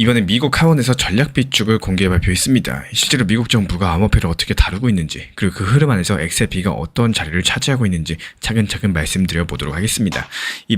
이번에 미국 하원에서 전략 비축을 공개 발표했습니다. 실제로 미국 정부가 암호화폐를 어떻게 다루고 있는지, 그리고 그 흐름 안에서 XRP가 어떤 자리를 차지하고 있는지 차근차근 말씀드려 보도록 하겠습니다.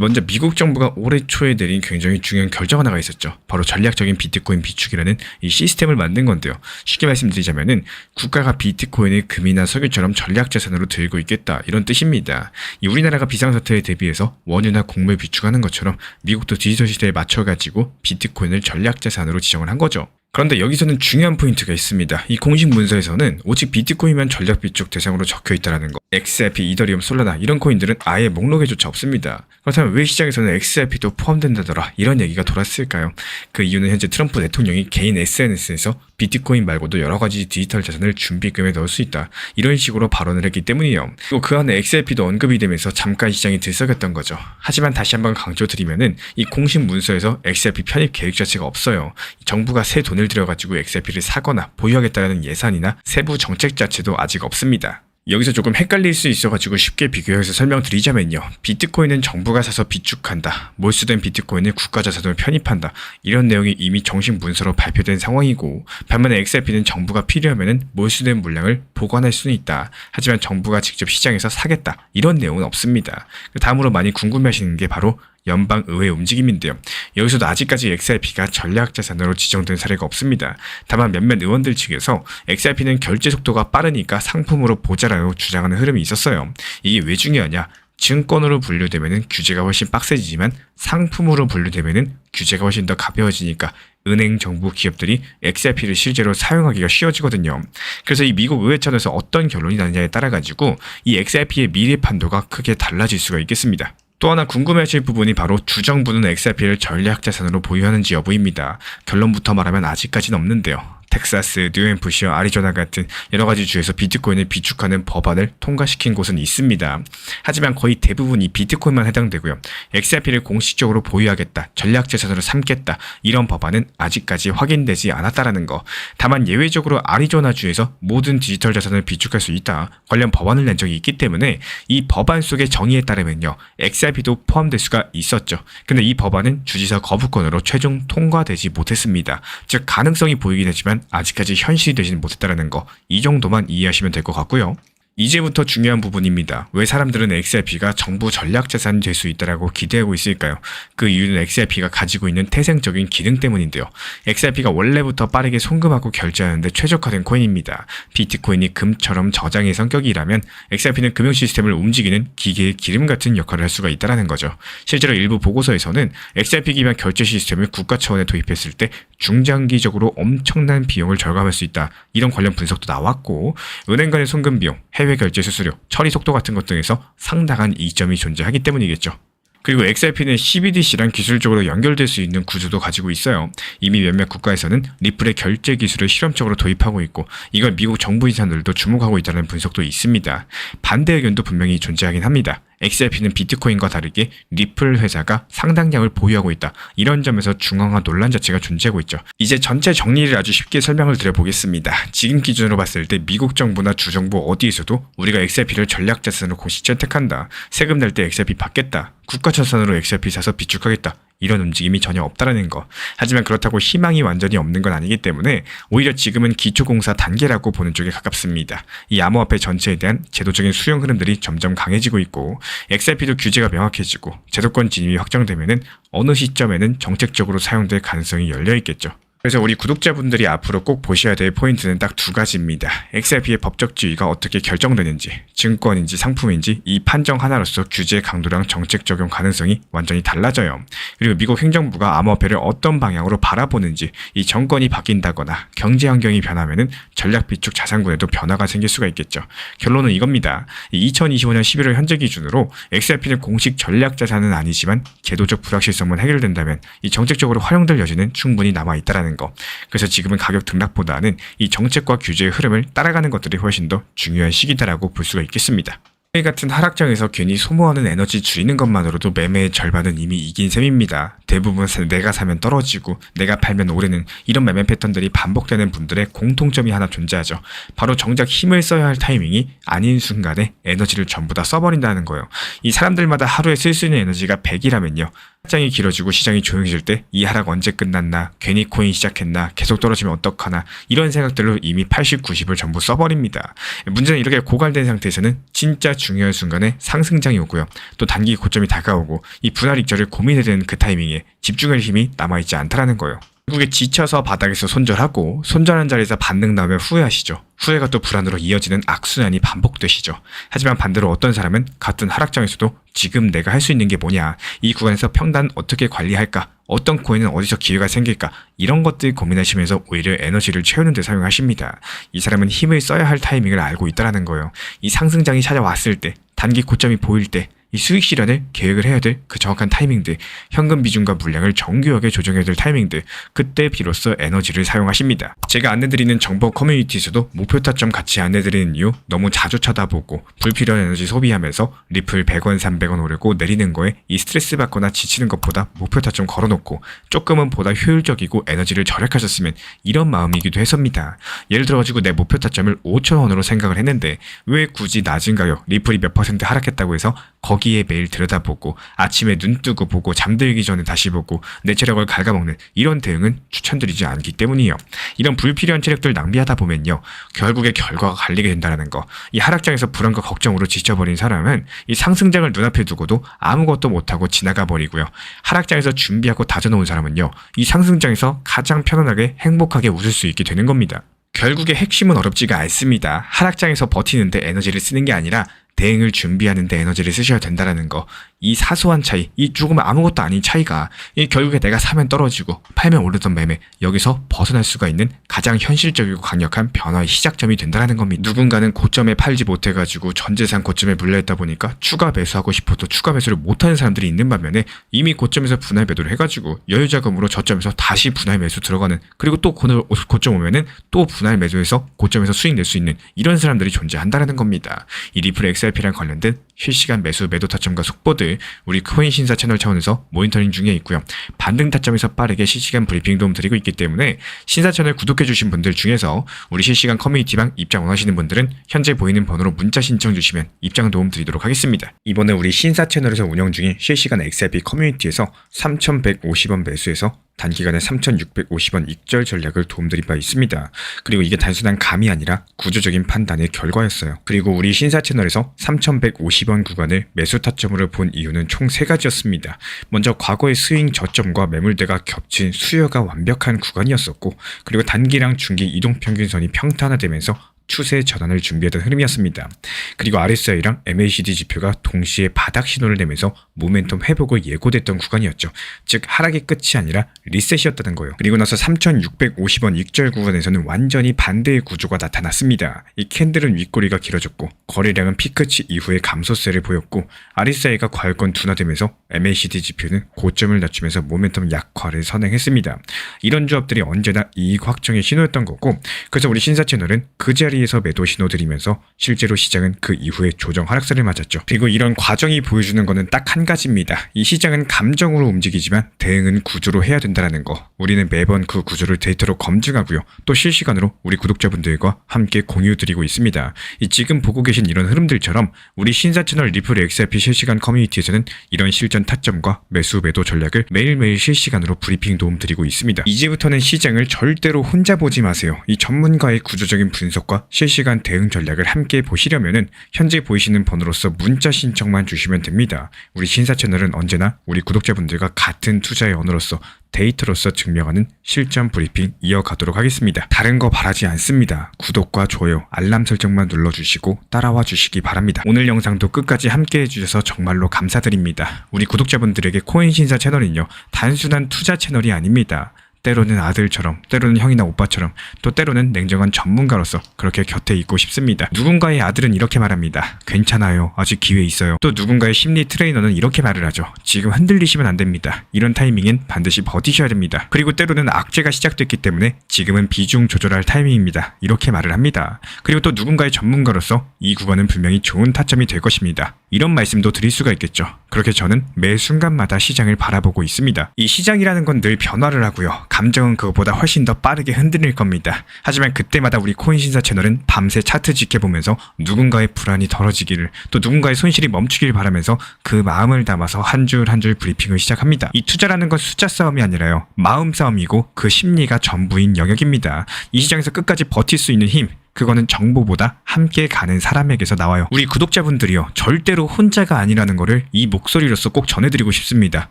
먼저 미국 정부가 올해 초에 내린 굉장히 중요한 결정 하나가 있었죠. 바로 전략적인 비트코인 비축이라는 이 시스템을 만든 건데요. 쉽게 말씀드리자면은 국가가 비트코인을 금이나 석유처럼 전략 자산으로 들고 있겠다, 이런 뜻입니다. 우리나라가 비상사태에 대비해서 원유나 곡물 비축하는 것처럼 미국도 디지털 시대에 맞춰가지고 비트코인을 전략 자산으로 지정을 한 거죠. 그런데 여기서는 중요한 포인트가 있습니다. 이 공식 문서에서는 오직 비트코인만 전략 비축 대상으로 적혀 있다는 거. XRP, 이더리움, 솔라나 이런 코인들은 아예 목록에조차 없습니다. 그렇다면 왜 시장에서는 XRP도 포함된다더라, 이런 얘기가 돌았을까요? 그 이유는 현재 트럼프 대통령이 개인 SNS에서 비트코인 말고도 여러 가지 디지털 자산을 준비금에 넣을 수 있다, 이런 식으로 발언을 했기 때문이에요. 그리고 그 안에 XRP도 언급이 되면서 잠깐 시장이 들썩였던 거죠. 하지만 다시 한번 강조드리면은 이 공식 문서에서 XRP 편입 계획 자체가 없어요. 정부가 새 돈을 들여가지고 XRP를 사거나 보유하겠다는 예산이나 세부 정책 자체도 아직 없습니다. 여기서 조금 헷갈릴 수 있어가지고 쉽게 비교해서 설명드리자면요. 비트코인은 정부가 사서 비축한다, 몰수된 비트코인을 국가자산으로 편입한다, 이런 내용이 이미 정식 문서로 발표된 상황이고, 반면에 XRP는 정부가 필요하면 몰수된 물량을 보관할 수는 있다, 하지만 정부가 직접 시장에서 사겠다, 이런 내용은 없습니다. 다음으로 많이 궁금해하시는 게 바로 연방의회 움직임인데요. 여기서도 아직까지 XRP가 전략자산으로 지정된 사례가 없습니다. 다만 몇몇 의원들 측에서 XRP는 결제 속도가 빠르니까 상품으로 보자라고 주장하는 흐름이 있었어요. 이게 왜 중요하냐? 증권으로 분류되면 규제가 훨씬 빡세지만 상품으로 분류되면 규제가 훨씬 더 가벼워지니까 은행, 정부, 기업들이 XRP를 실제로 사용하기가 쉬워지거든요. 그래서 이 미국 의회 차원에서 어떤 결론이 나느냐에 따라 가지고 이 XRP의 미래 판도가 크게 달라질 수가 있겠습니다. 또 하나 궁금해하실 부분이 바로 주정부는 XRP를 전략자산으로 보유하는지 여부입니다. 결론부터 말하면 아직까지는 없는데요. 텍사스, 뉴햄프셔, 아리조나 같은 여러 가지 주에서 비트코인을 비축하는 법안을 통과시킨 곳은 있습니다. 하지만 거의 대부분이 비트코인만 해당되고요. XRP를 공식적으로 보유하겠다, 전략자산으로 삼겠다, 이런 법안은 아직까지 확인되지 않았다라는 거. 다만 예외적으로 아리조나주에서 모든 디지털 자산을 비축할 수 있다, 관련 법안을 낸 적이 있기 때문에 이 법안 속의 정의에 따르면요, XRP도 포함될 수가 있었죠. 근데 이 법안은 주지사 거부권으로 최종 통과되지 못했습니다. 즉 가능성이 보이긴 했지만 아직까지 현실이 되지는 못했다는 거, 이 정도만 이해하시면 될 것 같고요. 이제부터 중요한 부분입니다. 왜 사람들은 XRP가 정부 전략자산이 될 수 있다고 기대하고 있을까요? 그 이유는 XRP가 가지고 있는 태생적인 기능 때문인데요. XRP가 원래부터 빠르게 송금하고 결제하는데 최적화된 코인입니다. 비트코인이 금처럼 저장의 성격이라면 XRP는 금융 시스템을 움직이는 기계의 기름 같은 역할을 할 수가 있다는 거죠. 실제로 일부 보고서에서는 XRP 기반 결제 시스템을 국가 차원에 도입했을 때 중장기적으로 엄청난 비용을 절감할 수 있다, 이런 관련 분석도 나왔고, 은행 간의 송금 비용, 해외 결제 수수료, 처리 속도 같은 것 등에서 상당한 이점이 존재하기 때문이겠죠. 그리고 XRP는 CBDC랑 기술적으로 연결될 수 있는 구조도 가지고 있어요. 이미 몇몇 국가에서는 리플의 결제 기술을 실험적으로 도입하고 있고, 이걸 미국 정부 인사들도 주목하고 있다는 분석도 있습니다. 반대 의견도 분명히 존재하긴 합니다. XRP는 비트코인과 다르게 리플 회사가 상당량을 보유하고 있다, 이런 점에서 중앙화 논란 자체가 존재하고 있죠. 이제 전체 정리를 아주 쉽게 설명을 드려보겠습니다. 지금 기준으로 봤을 때 미국 정부나 주정부 어디에서도 우리가 XRP를 전략자산으로 공식 채택한다, 세금 낼 때 XRP 받겠다, 국가자산으로 XRP 사서 비축하겠다, 이런 움직임이 전혀 없다라는 거. 하지만 그렇다고 희망이 완전히 없는 건 아니기 때문에 오히려 지금은 기초공사 단계라고 보는 쪽에 가깝습니다. 이 암호화폐 전체에 대한 제도적인 수용 흐름들이 점점 강해지고 있고, XRP도 규제가 명확해지고 제도권 진입이 확정되면은 어느 시점에는 정책적으로 사용될 가능성이 열려 있겠죠. 그래서 우리 구독자분들이 앞으로 꼭 보셔야 될 포인트는 딱 두 가지입니다. XRP의 법적 지위가 어떻게 결정되는지, 증권인지 상품인지, 이 판정 하나로서 규제 강도랑 정책 적용 가능성이 완전히 달라져요. 그리고 미국 행정부가 암호화폐를 어떤 방향으로 바라보는지, 이 정권이 바뀐다거나 경제 환경이 변하면은 전략 비축 자산군에도 변화가 생길 수가 있겠죠. 결론은 이겁니다. 2025년 11월 현재 기준으로 XRP는 공식 전략 자산은 아니지만 제도적 불확실성만 해결된다면 이 정책적으로 활용될 여지는 충분히 남아있다라는 거. 그래서 지금은 가격 등락보다는 이 정책과 규제의 흐름을 따라가는 것들이 훨씬 더 중요한 시기다라고 볼 수가 있겠습니다. 같은 하락장에서 괜히 소모하는 에너지 줄이는 것만으로도 매매의 절반은 이미 이긴 셈입니다. 대부분 내가 사면 떨어지고 내가 팔면 오르는 이런 매매 패턴들이 반복되는 분들의 공통점이 하나 존재하죠. 바로 정작 힘을 써야 할 타이밍이 아닌 순간에 에너지를 전부 다 써버린다는 거예요. 이 사람들마다 하루에 쓸 수 있는 에너지가 100이라면요. 시장이 길어지고 시장이 조용해질 때 이 하락 언제 끝났나, 괜히 코인 시작했나, 계속 떨어지면 어떡하나 이런 생각들로 이미 80, 90을 전부 써버립니다. 문제는 이렇게 고갈된 상태에서는 진짜 중요한 순간에 상승장이 오고요. 또 단기 고점이 다가오고 이 분할익절을 고민해야 되는 그 타이밍에 집중할 힘이 남아있지 않다라는 거예요. 결국에 지쳐서 바닥에서 손절하고 손절한 자리에서 반등 나오면 후회하시죠. 후회가 또 불안으로 이어지는 악순환이 반복되시죠. 하지만 반대로 어떤 사람은 같은 하락장에서도 지금 내가 할 수 있는 게 뭐냐, 이 구간에서 평단 어떻게 관리할까, 어떤 코인은 어디서 기회가 생길까, 이런 것들 고민하시면서 오히려 에너지를 채우는 데 사용하십니다. 이 사람은 힘을 써야 할 타이밍을 알고 있다는 거예요. 이 상승장이 찾아왔을 때, 단기 고점이 보일 때 이 수익 실현을 계획을 해야 될 그 정확한 타이밍들, 현금 비중과 물량을 정교하게 조정해야 될 타이밍들, 그때 비로소 에너지를 사용하십니다. 제가 안내드리는 정보 커뮤니티에서도 목표 타점 같이 안내드리는 이유, 너무 자주 쳐다보고 불필요한 에너지 소비하면서 리플 100원, 300원 오르고 내리는 거에 이 스트레스 받거나 지치는 것보다 목표 타점 걸어놓고 조금은 보다 효율적이고 에너지를 절약하셨으면 이런 마음이기도 해서입니다. 예를 들어가지고 내 목표 타점을 5,000원으로 생각을 했는데 왜 굳이 낮은 가격, 리플이 몇 % 하락했다고 해서 거기에 매일 들여다보고 아침에 눈 뜨고 보고 잠들기 전에 다시 보고 내 체력을 갉아먹는 이런 대응은 추천드리지 않기 때문이에요. 이런 불필요한 체력들 낭비하다 보면요, 결국에 결과가 갈리게 된다는 거. 이 하락장에서 불안과 걱정으로 지쳐버린 사람은 이 상승장을 눈앞에 두고도 아무것도 못하고 지나가 버리고요. 하락장에서 준비하고 다져놓은 사람은요, 이 상승장에서 가장 편안하게 행복하게 웃을 수 있게 되는 겁니다. 결국에 핵심은 어렵지가 않습니다. 하락장에서 버티는데 에너지를 쓰는 게 아니라 대응을 준비하는 데 에너지를 쓰셔야 된다는 거. 이 사소한 차이, 이 조금 아무것도 아닌 차이가 이 결국에 내가 사면 떨어지고 팔면 오르던 매매, 여기서 벗어날 수가 있는 가장 현실적이고 강력한 변화의 시작점이 된다는 겁니다. 누군가는 고점에 팔지 못해가지고 전재산 고점에 물려있다 보니까 추가 매수하고 싶어도 추가 매수를 못하는 사람들이 있는 반면에 이미 고점에서 분할 매도를 해가지고 여유자금으로 저점에서 다시 분할 매수 들어가는, 그리고 또 고점 오면은 또 분할 매도해서 고점에서 수익 낼 수 있는 이런 사람들이 존재한다는 겁니다. 이 리플 XRP랑 관련된 실시간 매수 매도 타점과 속보들 우리 코인 신사 채널 차원에서 모니터링 중에 있고요. 반등 타점에서 빠르게 실시간 브리핑 도움 드리고 있기 때문에 신사 채널 구독해주신 분들 중에서 우리 실시간 커뮤니티방 입장 원하시는 분들은 현재 보이는 번호로 문자 신청 주시면 입장 도움 드리도록 하겠습니다. 이번에 우리 신사 채널에서 운영 중인 실시간 XRP 커뮤니티에서 3,150원 매수해서 단기간에 3,650원 익절 전략을 도움드린 바 있습니다. 그리고 이게 단순한 감이 아니라 구조적인 판단의 결과였어요. 그리고 우리 신사 채널에서 3,150원 구간을 매수 타점으로 본 이유는 총 3가지였습니다. 먼저 과거의 스윙 저점과 매물대가 겹친 수요가 완벽한 구간이었었고, 그리고 단기랑 중기 이동평균선이 평탄화되면서 추세 전환을 준비하던 흐름이었습니다. 그리고 RSI랑 MACD 지표가 동시에 바닥 신호를 내면서 모멘텀 회복을 예고됐던 구간이었죠. 즉 하락의 끝이 아니라 리셋이었다는 거예요. 그리고 나서 3,650원 익절 구간에서는 완전히 반대의 구조가 나타났습니다. 이 캔들은 윗꼬리가 길어졌고 거래량은 피크치 이후에 감소세를 보였고 RSI가 과열권 둔화되면서 MACD 지표는 고점을 낮추면서 모멘텀 약화를 선행했습니다. 이런 조합들이 언제나 이익 확정의 신호였던 거고, 그래서 우리 신사 채널은 그 자리에서 매도 신호 드리면서 실제로 시장은 그 이후에 조정 하락세를 맞았죠. 그리고 이런 과정이 보여주는 거는 딱 한 가지입니다. 이 시장은 감정으로 움직이지만 대응은 구조로 해야 된다는 거. 우리는 매번 그 구조를 데이터로 검증하고요. 또 실시간으로 우리 구독자분들과 함께 공유드리고 있습니다. 이 지금 보고 계신 이런 흐름들처럼 우리 신사 채널 리플 XRP 실시간 커뮤니티에서는 이런 실전 타점과 매수 매도 전략을 매일매일 실시간으로 브리핑 도움 드리고 있습니다. 이제부터는 시장을 절대로 혼자 보지 마세요. 이 전문가의 구조적인 분석과 실시간 대응 전략을 함께 보시려면은 현재 보이시는 번호로서 문자 신청만 주시면 됩니다. 우리 신사 채널은 언제나 우리 구독자분들과 같은 투자의 언어로서 데이터로서 증명하는 실전 브리핑 이어가도록 하겠습니다. 다른 거 바라지 않습니다. 구독과 좋아요, 알람 설정만 눌러주시고 따라와 주시기 바랍니다. 오늘 영상도 끝까지 함께 해주셔서 정말로 감사드립니다. 우리 구독자분들에게 코인 신사 채널은요, 단순한 투자 채널이 아닙니다. 때로는 아들처럼, 때로는 형이나 오빠처럼, 또 때로는 냉정한 전문가로서 그렇게 곁에 있고 싶습니다. 누군가의 아들은 이렇게 말합니다. 괜찮아요. 아직 기회 있어요. 또 누군가의 심리 트레이너는 이렇게 말을 하죠. 지금 흔들리시면 안 됩니다. 이런 타이밍엔 반드시 버티셔야 됩니다. 그리고 때로는 악재가 시작됐기 때문에 지금은 비중 조절할 타이밍입니다. 이렇게 말을 합니다. 그리고 또 누군가의 전문가로서 이 구간은 분명히 좋은 타점이 될 것입니다. 이런 말씀도 드릴 수가 있겠죠. 그렇게 저는 매 순간마다 시장을 바라보고 있습니다. 이 시장이라는 건 늘 변화를 하고요. 감정은 그것보다 훨씬 더 빠르게 흔들릴 겁니다. 하지만 그때마다 우리 코인신사 채널은 밤새 차트 지켜보면서 누군가의 불안이 덜어지기를, 또 누군가의 손실이 멈추길 바라면서 그 마음을 담아서 한 줄 한 줄 브리핑을 시작합니다. 이 투자라는 건 숫자 싸움이 아니라요. 마음 싸움이고 그 심리가 전부인 영역입니다. 이 시장에서 끝까지 버틸 수 있는 힘, 그거는 정보보다 함께 가는 사람에게서 나와요. 우리 구독자분들이요, 절대로 혼자가 아니라는 거를 이 목소리로서 꼭 전해드리고 싶습니다.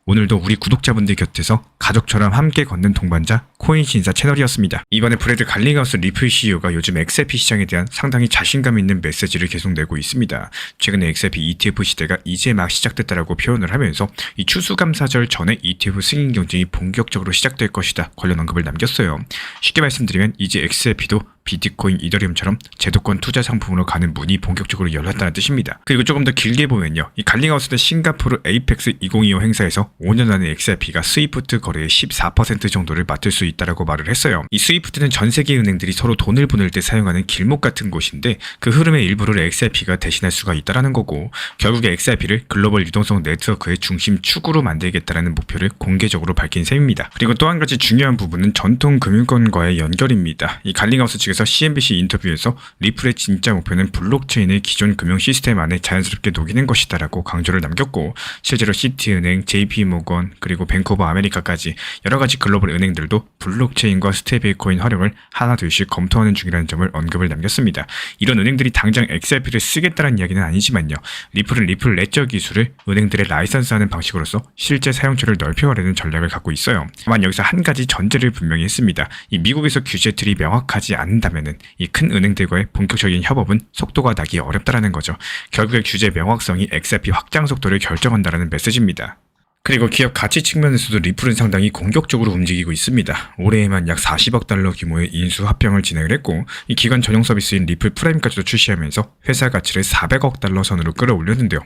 오늘도 우리 구독자분들 곁에서 가족처럼 함께 걷는 동반자 코인신사 채널이었습니다. 이번에 브래드 갈링하우스 리플 CEO가 요즘 XRP 시장에 대한 상당히 자신감 있는 메시지를 계속 내고 있습니다. 최근에 XRP ETF 시대가 이제 막 시작됐다라고 표현을 하면서 이 추수감사절 전에 ETF 승인 경쟁이 본격적으로 시작될 것이다 관련 언급을 남겼어요. 쉽게 말씀드리면 이제 XRP도 비트코인, 이더리움처럼 제도권 투자 상품으로 가는 문이 본격적으로 열렸다는 뜻입니다. 그리고 조금 더 길게 보면요, 이 갈링하우스는 싱가포르 에이펙스 2025 행사에서 5년 안에 XRP가 스위프트 거래의 14% 정도를 맡을 수 있다라고 말을 했어요. 이 스위프트는 전 세계 은행들이 서로 돈을 보낼 때 사용하는 길목 같은 곳인데 그 흐름의 일부를 XRP가 대신할 수가 있다라는 거고, 결국에 XRP를 글로벌 유동성 네트워크의 중심 축으로 만들겠다라는 목표를 공개적으로 밝힌 셈입니다. 그리고 또 한 가지 중요한 부분은 전통 금융권과의 연결입니다. 이 갈링하우스 측에서 CNBC 인터뷰에서 리플의 진짜 목표는 블록체인을 기존 금융 시스템 안에 자연스럽게 녹이는 것이다라고 강조를 남겼고, 실제로 시티은행, JP모건, 그리고 뱅크 오브 아메리카까지 여러 가지 글로벌 은행들도 블록체인과 스테이블코인 활용을 하나둘씩 검토하는 중이라는 점을 언급을 남겼습니다. 이런 은행들이 당장 XRP를 쓰겠다는 이야기는 아니지만요, 리플은 리플 레저 기술을 은행들의 라이선스하는 방식으로서 실제 사용처를 넓혀가려는 전략을 갖고 있어요. 다만 여기서 한 가지 전제를 분명히 했습니다. 이 미국에서 규제 틀이 명확하지 않는다면은 이 큰 은행들과의 본격적인 협업은 속도가 나기 어렵다라는 거죠. 결국에 규제 명확성이 XRP 확장 속도를 결정한다라는 메시지입니다. 그리고 기업 가치 측면에서도 리플은 상당히 공격적으로 움직이고 있습니다. 올해에만 약 40억 달러 규모의 인수 합병을 진행을 했고, 이 기관 전용 서비스인 리플 프라임까지도 출시하면서 회사 가치를 400억 달러 선으로 끌어올렸는데요.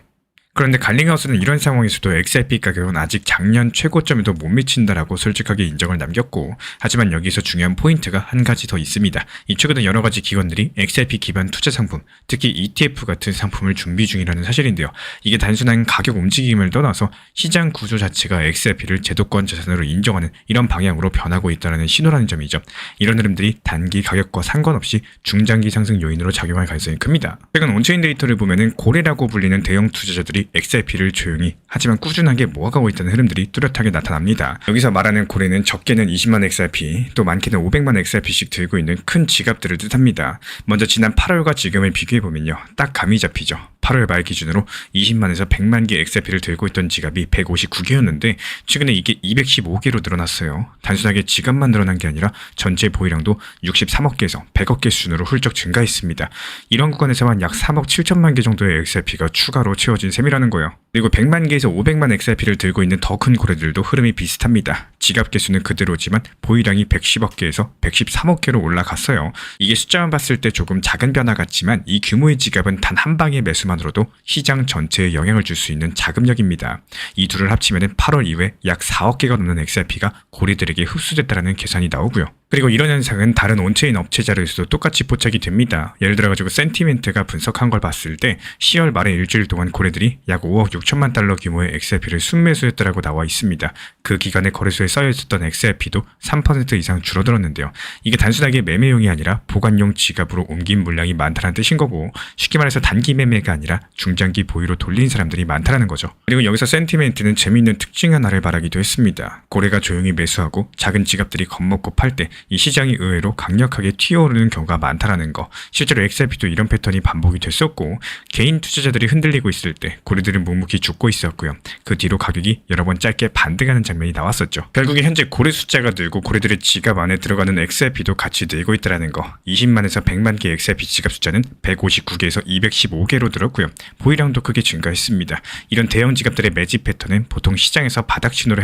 그런데 갈링하우스는 이런 상황에서도 XRP 가격은 아직 작년 최고점에도 못 미친다라고 솔직하게 인정을 남겼고, 하지만 여기서 중요한 포인트가 한 가지 더 있습니다. 이 최근에 여러 가지 기관들이 XRP 기반 투자 상품, 특히 ETF 같은 상품을 준비 중이라는 사실인데요. 이게 단순한 가격 움직임을 떠나서 시장 구조 자체가 XRP를 제도권 자산으로 인정하는 이런 방향으로 변하고 있다는 신호라는 점이죠. 이런 흐름들이 단기 가격과 상관없이 중장기 상승 요인으로 작용할 가능성이 큽니다. 최근 온체인 데이터를 보면은 고래라고 불리는 대형 투자자들이 XRP를 조용히 하지만 꾸준하게 모아가고 있다는 흐름들이 뚜렷하게 나타납니다. 여기서 말하는 고래는 적게는 20만 XRP, 또 많게는 500만 XRP씩 들고 있는 큰 지갑들을 뜻합니다. 먼저 지난 8월과 지금을 비교해보면요, 딱 감이 잡히죠. 8월 말 기준으로 20만에서 100만 개 XRP를 들고 있던 지갑이 159개였는데 최근에 이게 215개로 늘어났어요. 단순하게 지갑만 늘어난 게 아니라 전체 보유량도 63억 개에서 100억 개 수준으로 훌쩍 증가했습니다. 이런 구간에서만 약 3억 7천만 개 정도의 XRP가 추가로 채워진 셈이라는 거예요. 그리고 100만 개에서 500만 XRP를 들고 있는 더 큰 고래들도 흐름이 비슷합니다. 지갑 개수는 그대로지만 보유량이 110억 개에서 113억 개로 올라갔어요. 이게 숫자만 봤을 때 조금 작은 변화 같지만 이 규모의 지갑은 단 한 방의 매수만으로도 시장 전체에 영향을 줄 수 있는 자금력입니다. 이 둘을 합치면 8월 이후에 약 4억 개가 넘는 XRP가 고래들에게 흡수됐다는 계산이 나오고요. 그리고 이런 현상은 다른 온체인 업체 자료에서도 똑같이 포착이 됩니다. 예를 들어가지고 센티멘트가 분석한 걸 봤을 때 10월 말에 일주일 동안 고래들이 약 5억 6천만 달러 규모의 XRP를 순매수했다라고 나와 있습니다. 그 기간에 거래소에 쌓여있었던 XRP도 3% 이상 줄어들었는데요. 이게 단순하게 매매용이 아니라 보관용 지갑으로 옮긴 물량이 많다는 뜻인 거고, 쉽게 말해서 단기 매매가 아니라 중장기 보유로 돌린 사람들이 많다는 거죠. 그리고 여기서 센티멘트는 재미있는 특징 하나를 말하기도 했습니다. 고래가 조용히 매수하고 작은 지갑들이 겁먹고 팔 때 이 시장이 의외로 강력하게 튀어오르는 경우가 많다라는 거. 실제로 XRP도 이런 패턴이 반복이 됐었고, 개인 투자자들이 흔들리고 있을 때 고래들은 묵묵히 죽고 있었고요. 그 뒤로 가격이 여러 번 짧게 반등하는 장면이 나왔었죠. 결국에 현재 고래 숫자가 늘고 고래들의 지갑 안에 들어가는 XRP도 같이 늘고 있다는 거. 20만에서 100만 개의 XRP 지갑 숫자는 159개에서 215개로 늘었고요. 보유량도 크게 증가했습니다. 이런 대형 지갑들의 매집 패턴은 보통 시장에서 바닥 신호로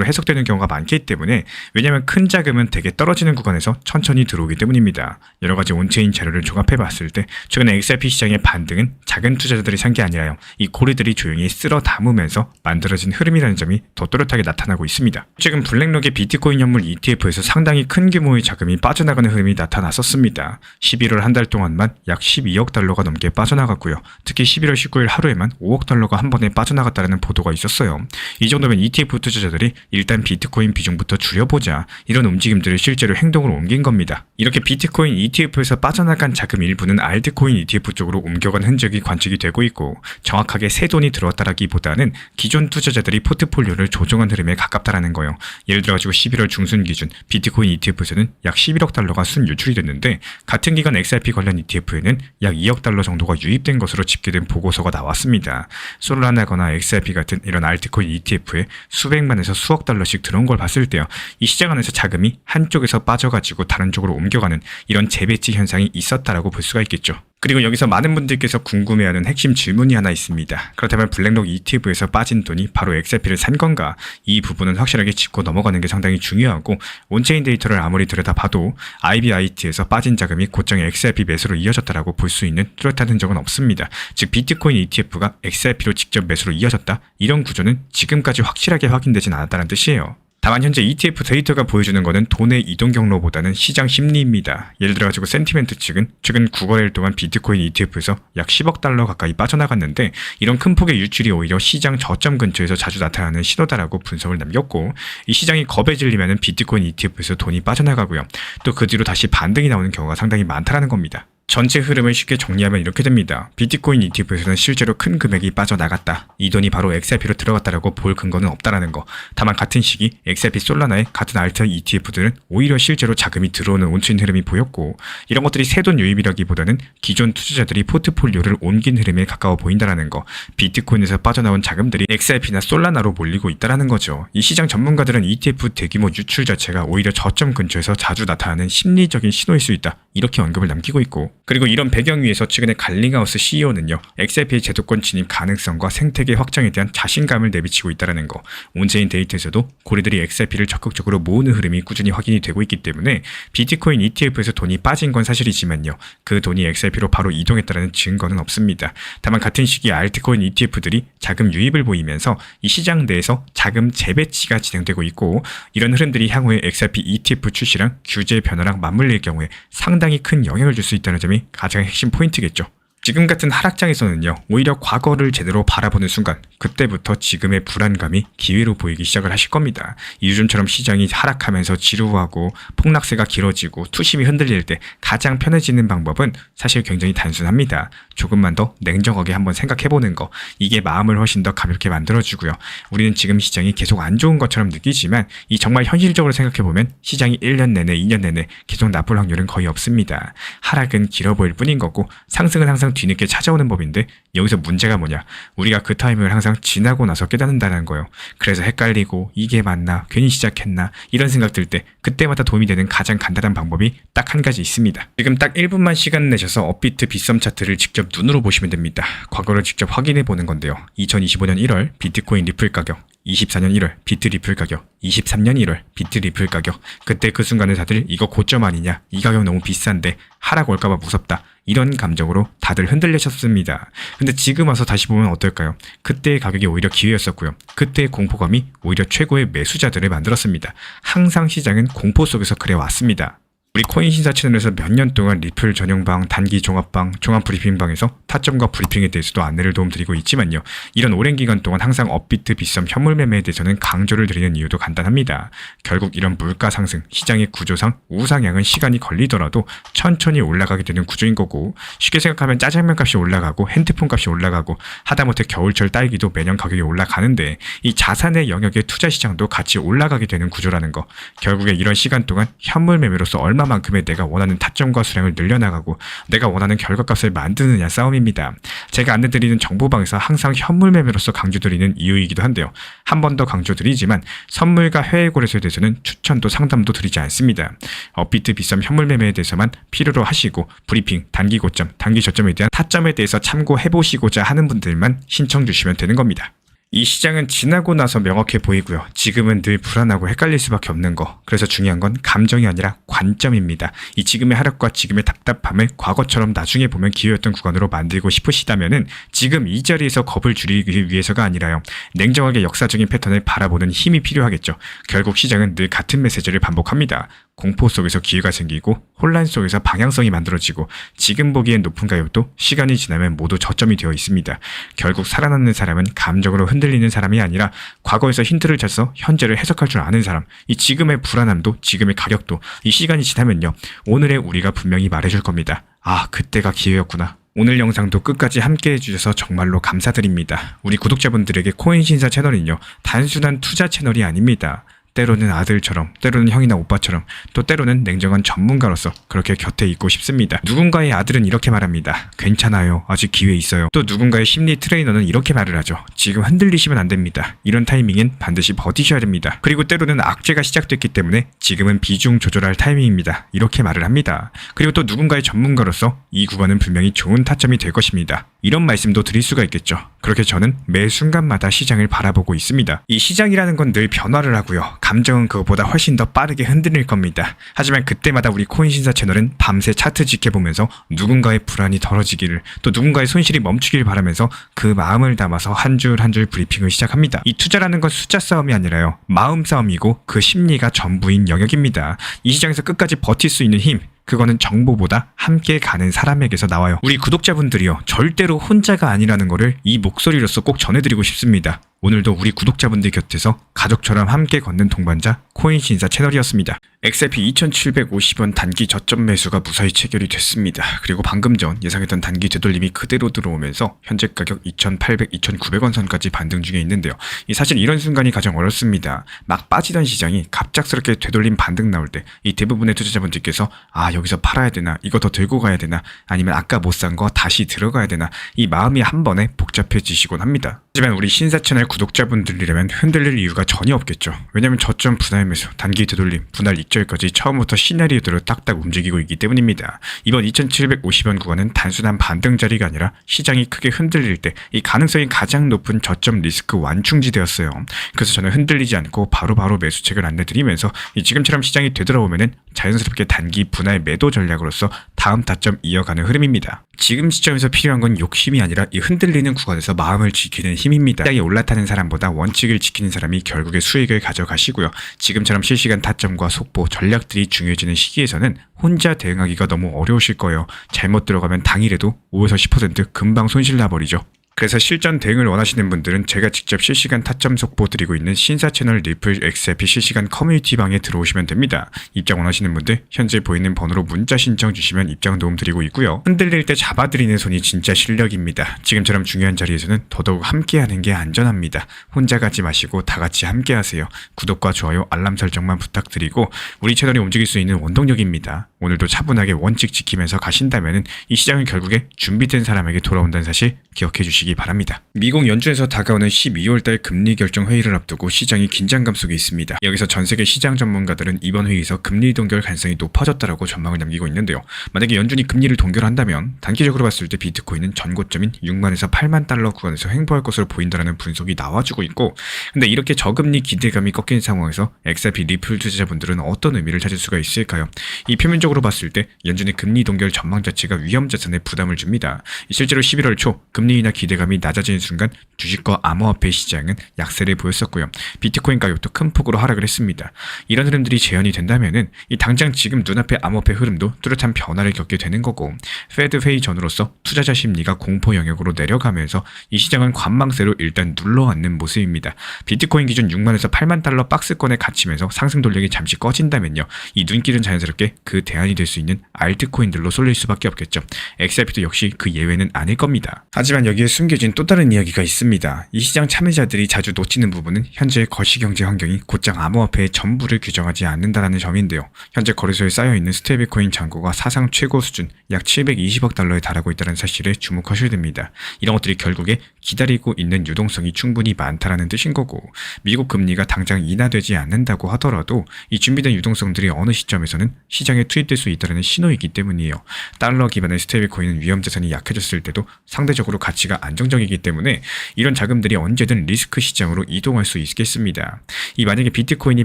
해석되는 경우가 많기 때문에, 왜냐하면 큰 자금은 대개 떨어지는 구간에서 천천히 들어오기 때문입니다. 여러 가지 온체인 자료를 종합해 봤을 때 최근 XRP 시장의 반등은 작은 투자자들이 산 게 아니라요, 이 고래들이 조용히 쓸어 담으면서 만들어진 흐름이라는 점이 더 또렷하게 나타나고 있습니다. 최근 블랙록의 비트코인 현물 ETF에서 상당히 큰 규모의 자금이 빠져나가는 흐름이 나타났었습니다. 11월 한 달 동안만 약 12억 달러가 넘게 빠져나갔고요. 특히 11월 19일 하루에만 5억 달러가 한 번에 빠져나갔다는 보도가 있었어요. 이 정도면 ETF 투자자들이 일단 비트코인 비중부터 줄여보자, 이런 움직임들을 실제로 행동으로 옮긴 겁니다. 이렇게 비트코인 ETF에서 빠져나간 자금 일부는 알트코인 ETF 쪽으로 옮겨간 흔적이 관측이 되고 있고, 정확하게 새 돈이 들어왔다라기보다는 기존 투자자들이 포트폴리오를 조정한 흐름에 가깝다라는 거예요. 예를 들어가지고 11월 중순 기준 비트코인 ETF에서는 약 11억 달러가 순 유출이 됐는데, 같은 기간 XRP 관련 ETF에는 약 2억 달러 정도가 유입된 것으로 집계된 보고서가 나왔습니다. 솔라나거나 XRP 같은 이런 알트코인 ETF에 수백만에서 수억 달러씩 들어온 걸 봤을 때요, 이 시장 안에서 자금이 한쪽에서 빠져가지고 다른 쪽으로 옮겨가는 이런 재배치 현상이 있었다라고 볼 수가 있겠죠. 그리고 여기서 많은 분들께서 궁금해하는 핵심 질문이 하나 있습니다. 그렇다면 블랙록 ETF에서 빠진 돈이 바로 XRP를 산 건가? 이 부분은 확실하게 짚고 넘어가는 게 상당히 중요하고, 온체인 데이터를 아무리 들여다봐도 IBIT에서 빠진 자금이 곧장에 XRP 매수로 이어졌다라고 볼 수 있는 뚜렷한 흔적은 없습니다. 즉 비트코인 ETF가 XRP로 직접 매수로 이어졌다, 이런 구조는 지금까지 확실하게 확인되진 않았다는 뜻이에요. 다만 현재 ETF 데이터가 보여주는 것은 돈의 이동 경로보다는 시장 심리입니다. 예를 들어가지고 센티멘트 측은 최근 9거래일 동안 비트코인 ETF에서 약 10억 달러 가까이 빠져나갔는데, 이런 큰 폭의 유출이 오히려 시장 저점 근처에서 자주 나타나는 신호다라고 분석을 남겼고, 이 시장이 겁에 질리면 비트코인 ETF에서 돈이 빠져나가고요, 또 그 뒤로 다시 반등이 나오는 경우가 상당히 많다는 겁니다. 전체 흐름을 쉽게 정리하면 이렇게 됩니다. 비트코인 ETF에서는 실제로 큰 금액이 빠져나갔다, 이 돈이 바로 XRP로 들어갔다라고 볼 근거는 없다라는 거. 다만 같은 시기 XRP 솔라나의 같은 알트 ETF들은 오히려 실제로 자금이 들어오는 온체인 흐름이 보였고, 이런 것들이 새돈 유입이라기보다는 기존 투자자들이 포트폴리오를 옮긴 흐름에 가까워 보인다라는 거. 비트코인에서 빠져나온 자금들이 XRP나 솔라나로 몰리고 있다라는 거죠. 이 시장 전문가들은 ETF 대규모 유출 자체가 오히려 저점 근처에서 자주 나타나는 심리적인 신호일 수 있다, 이렇게 언급을 남기고 있고, 그리고 이런 배경 위에서 최근에 갈링하우스 CEO는요, XRP의 제도권 진입 가능성과 생태계 확장에 대한 자신감을 내비치고 있다는 거. 온체인 데이터에서도 고래들이 XRP를 적극적으로 모으는 흐름이 꾸준히 확인이 되고 있기 때문에 비트코인 ETF에서 돈이 빠진 건 사실이지만요, 그 돈이 XRP로 바로 이동했다는 증거는 없습니다. 다만 같은 시기에 알트코인 ETF들이 자금 유입을 보이면서 이 시장 내에서 자금 재배치가 진행되고 있고, 이런 흐름들이 향후에 XRP ETF 출시랑 규제 변화랑 맞물릴 경우에 상당히 큰 영향을 줄 수 있다는 점이 가장 핵심 포인트겠죠. 지금 같은 하락장에서는요, 오히려 과거를 제대로 바라보는 순간, 그때부터 지금의 불안감이 기회로 보이기 시작을 하실 겁니다. 요즘처럼 시장이 하락하면서 지루하고 폭락세가 길어지고 투심이 흔들릴 때 가장 편해지는 방법은 사실 굉장히 단순합니다. 조금만 더 냉정하게 한번 생각해보는 거. 이게 마음을 훨씬 더 가볍게 만들어주고요. 우리는 지금 시장이 계속 안 좋은 것처럼 느끼지만, 이 정말 현실적으로 생각해보면 시장이 1년 내내 2년 내내 계속 나쁠 확률은 거의 없습니다. 하락은 길어 보일 뿐인 거고, 상승은 항상 뒤늦게 찾아오는 법인데, 여기서 문제가 뭐냐, 우리가 그 타이밍을 항상 지나고 나서 깨닫는다는 거예요. 그래서 헷갈리고 이게 맞나, 괜히 시작했나, 이런 생각 들 때 그때마다 도움이 되는 가장 간단한 방법이 딱 한 가지 있습니다. 지금 딱 1분만 시간 내셔서 업비트 빗썸 차트를 직접 눈으로 보시면 됩니다. 과거를 직접 확인해 보는 건데요. 2025년 1월 비트코인 리플 가격, 24년 1월 비트 리플 가격, 23년 1월 비트 리플 가격. 그때 그 순간에 다들 이거 고점 아니냐, 이 가격 너무 비싼데 하락 올까봐 무섭다, 이런 감정으로 다들 흔들리셨습니다. 근데 지금 와서 다시 보면 어떨까요? 그때의 가격이 오히려 기회였었고요. 그때의 공포감이 오히려 최고의 매수자들을 만들었습니다. 항상 시장은 공포 속에서 그래왔습니다. 우리 코인 신사 채널에서 몇 년 동안 리플 전용방, 단기 종합방, 종합 브리핑방에서 타점과 브리핑에 대해서도 안내를 도움드리고 있지만요, 이런 오랜 기간 동안 항상 업비트 빗썸 현물 매매에 대해서는 강조를 드리는 이유도 간단합니다. 결국 이런 물가 상승, 시장의 구조상 우상향은 시간이 걸리더라도 천천히 올라가게 되는 구조인 거고, 쉽게 생각하면 짜장면 값이 올라가고 핸드폰 값이 올라가고 하다못해 겨울철 딸기도 매년 가격이 올라가는데, 이 자산의 영역의 투자 시장도 같이 올라가게 되는 구조라는 거. 결국에 이런 시간 동안 현물 매매로서 얼마 얼마만큼의 내가 원하는 타점과 수량을 늘려나가고 내가 원하는 결과값을 만드느냐 싸움입니다. 제가 안내드리는 정보방에서 항상 현물 매매로서 강조드리는 이유이기도 한데요. 한 번 더 강조드리지만 선물과 해외 거래소에 대해서는 추천도 상담도 드리지 않습니다. 업비트 비썸 현물 매매에 대해서만 필요로 하시고 브리핑, 단기 고점, 단기 저점에 대한 타점에 대해서 참고해보시고자 하는 분들만 신청 주시면 되는 겁니다. 이 시장은 지나고 나서 명확해 보이고요. 지금은 늘 불안하고 헷갈릴 수밖에 없는 거. 그래서 중요한 건 감정이 아니라 관점입니다. 이 지금의 하락과 지금의 답답함을 과거처럼 나중에 보면 기회였던 구간으로 만들고 싶으시다면은 지금 이 자리에서 겁을 줄이기 위해서가 아니라요. 냉정하게 역사적인 패턴을 바라보는 힘이 필요하겠죠. 결국 시장은 늘 같은 메시지를 반복합니다. 공포 속에서 기회가 생기고 혼란 속에서 방향성이 만들어지고 지금 보기엔 높은 가격도 시간이 지나면 모두 저점이 되어 있습니다. 결국 살아남는 사람은 감정으로 흔들리는 사람이 아니라 과거에서 힌트를 찾아서 현재를 해석할 줄 아는 사람. 이 지금의 불안함도 지금의 가격도 이 시간이 지나면요. 오늘의 우리가 분명히 말해줄 겁니다. 아, 그때가 기회였구나. 오늘 영상도 끝까지 함께 해주셔서 정말로 감사드립니다. 우리 구독자분들에게 코인신사 채널은요. 단순한 투자 채널이 아닙니다. 때로는 아들처럼, 때로는 형이나 오빠처럼, 또 때로는 냉정한 전문가로서 그렇게 곁에 있고 싶습니다. 누군가의 아들은 이렇게 말합니다. 괜찮아요. 아직 기회 있어요. 또 누군가의 심리 트레이너는 이렇게 말을 하죠. 지금 흔들리시면 안 됩니다. 이런 타이밍엔 반드시 버티셔야 됩니다. 그리고 때로는 악재가 시작됐기 때문에 지금은 비중 조절할 타이밍입니다. 이렇게 말을 합니다. 그리고 또 누군가의 전문가로서 이 구간은 분명히 좋은 타점이 될 것입니다. 이런 말씀도 드릴 수가 있겠죠. 그렇게 저는 매 순간마다 시장을 바라보고 있습니다. 이 시장이라는 건 늘 변화를 하고요. 감정은 그것보다 훨씬 더 빠르게 흔들릴 겁니다. 하지만 그때마다 우리 코인신사 채널은 밤새 차트 지켜보면서 누군가의 불안이 덜어지기를 또 누군가의 손실이 멈추길 바라면서 그 마음을 담아서 한 줄 한 줄 브리핑을 시작합니다. 이 투자라는 건 숫자 싸움이 아니라요. 마음 싸움이고 그 심리가 전부인 영역입니다. 이 시장에서 끝까지 버틸 수 있는 힘 그거는 정보보다 함께 가는 사람에게서 나와요. 우리 구독자분들이요. 절대로 혼자가 아니라는 거를 이 목소리로서 꼭 전해드리고 싶습니다. 오늘도 우리 구독자분들 곁에서 가족처럼 함께 걷는 동반자 코인신사 채널이었습니다. XRP 2750원 단기 저점 매수가 무사히 체결이 됐습니다. 그리고 방금 전 예상했던 단기 되돌림이 그대로 들어오면서 현재 가격 2,800, 2,900원 선까지 반등 중에 있는데요. 사실 이런 순간이 가장 어렵습니다. 막 빠지던 시장이 갑작스럽게 되돌림 반등 나올 때 이 대부분의 투자자분들께서 아 여기서 팔아야 되나 이거 더 들고 가야 되나 아니면 아까 못 산 거 다시 들어가야 되나 이 마음이 한 번에 복잡해지시곤 합니다. 하지만 우리 신사 채널 구독자분들이라면 흔들릴 이유가 전혀 없겠죠. 왜냐면 저점 분할 매수, 단기 되돌림, 분할 익절까지 처음부터 시나리오대로 딱딱 움직이고 있기 때문입니다. 이번 2750원 구간은 단순한 반등 자리가 아니라 시장이 크게 흔들릴 때 이 가능성이 가장 높은 저점 리스크 완충지대였어요. 그래서 저는 흔들리지 않고 바로바로 매수책을 안내드리면서 지금처럼 시장이 되돌아오면은 자연스럽게 단기 분할 매도 전략으로서 다음 타점 이어가는 흐름입니다. 지금 시점에서 필요한 건 욕심이 아니라 이 흔들리는 구간에서 마음을 지키는 힘입니다. 시장이 올라타는 사람보다 원칙을 지키는 사람이 결국에 수익을 가져가시고요. 지금처럼 실시간 타점과 속보, 전략들이 중요해지는 시기에서는 혼자 대응하기가 너무 어려우실 거예요. 잘못 들어가면 당일에도 5에서 10% 금방 손실 나버리죠. 그래서 실전 대응을 원하시는 분들은 제가 직접 실시간 타점 속보 드리고 있는 신사 채널 리플 XRP 실시간 커뮤니티 방에 들어오시면 됩니다. 입장 원하시는 분들 현재 보이는 번호로 문자 신청 주시면 입장 도움 드리고 있고요. 흔들릴 때 잡아드리는 손이 진짜 실력입니다. 지금처럼 중요한 자리에서는 더더욱 함께하는 게 안전합니다. 혼자 가지 마시고 다 같이 함께하세요. 구독과 좋아요, 알람 설정만 부탁드리고 우리 채널이 움직일 수 있는 원동력입니다. 오늘도 차분하게 원칙 지키면서 가신다면 이 시장은 결국에 준비된 사람에게 돌아온다는 사실 기억해 주시기 바랍니다. 미국 연준에서 다가오는 12월달 금리 결정 회의를 앞두고 시장이 긴장감 속에 있습니다. 여기서 전 세계 시장 전문가들은 이번 회의에서 금리 동결 가능성이 높아졌다라고 전망을 남기고 있는데요. 만약에 연준이 금리를 동결한다면 단기적으로 봤을 때 비트코인은 전고점인 6만에서 8만 달러 구간에서 횡보할 것으로 보인다는 분석이 나와주고 있고 근데 이렇게 저금리 기대감이 꺾인 상황에서 XRP 리플 투자자분들은 어떤 의미를 찾을 수가 있을까요? 이 표면적으로 봤을 때 연준의 금리 동결 전망 자체가 위험 자산에 부담을 줍니다. 실제로 11월 초 금리 인하 기대감이 낮아지는 순간 주식과 암호화폐 시장은 약세를 보였었고요. 비트코인 가격도 큰 폭으로 하락을 했습니다. 이런 흐름들이 재현이 된다면은 당장 지금 눈앞의 암호화폐 흐름도 뚜렷한 변화를 겪게 되는 거고 페드 회의 전으로서 투자자 심리가 공포 영역으로 내려가면서 이 시장은 관망세로 일단 눌러앉는 모습입니다. 비트코인 기준 6만에서 8만 달러 박스권에 갇히면서 상승 돌력이 잠시 꺼진다면요. 이 눈길은 자연스럽게 그 대안이 될 수 있는 알트코인들로 쏠릴 수밖에 없겠죠. XRP도 역시 그 예외는 아닐 겁니다. 하지만 여기에 숨겨진 또 다른 이야기가 있습니다. 이 시장 참여자들이 자주 놓치는 부분은 현재의 거시경제 환경이 곧장 암호화폐의 전부를 규정하지 않는다는 점인데요. 현재 거래소에 쌓여있는 스테이블코인 잔고가 사상 최고 수준 약 720억 달러에 달하고 있다는 사실에 주목하셔야 됩니다. 이런 것들이 결국에 기다리고 있는 유동성이 충분히 많다라는 뜻인 거고, 미국 금리가 당장 인하되지 않는다고 하더라도 이 준비된 유동성들이 어느 시점에서는 시장에 투입될 수 있다는 신호이기 때문이에요. 달러 기반의 스테이블코인은 위험자산이 약해졌을 때도 상대적으로 가치가 안정적이기 때문에 이런 자금들이 언제든 리스크 시장으로 이동할 수 있겠습니다. 만약에 비트코인이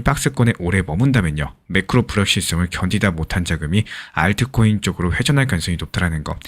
박스권에 오래 머문다면요, 매크로 불확실성을 견디다 못한 자금이 알트코인 쪽으로 회전할 가능성이 높다는 거.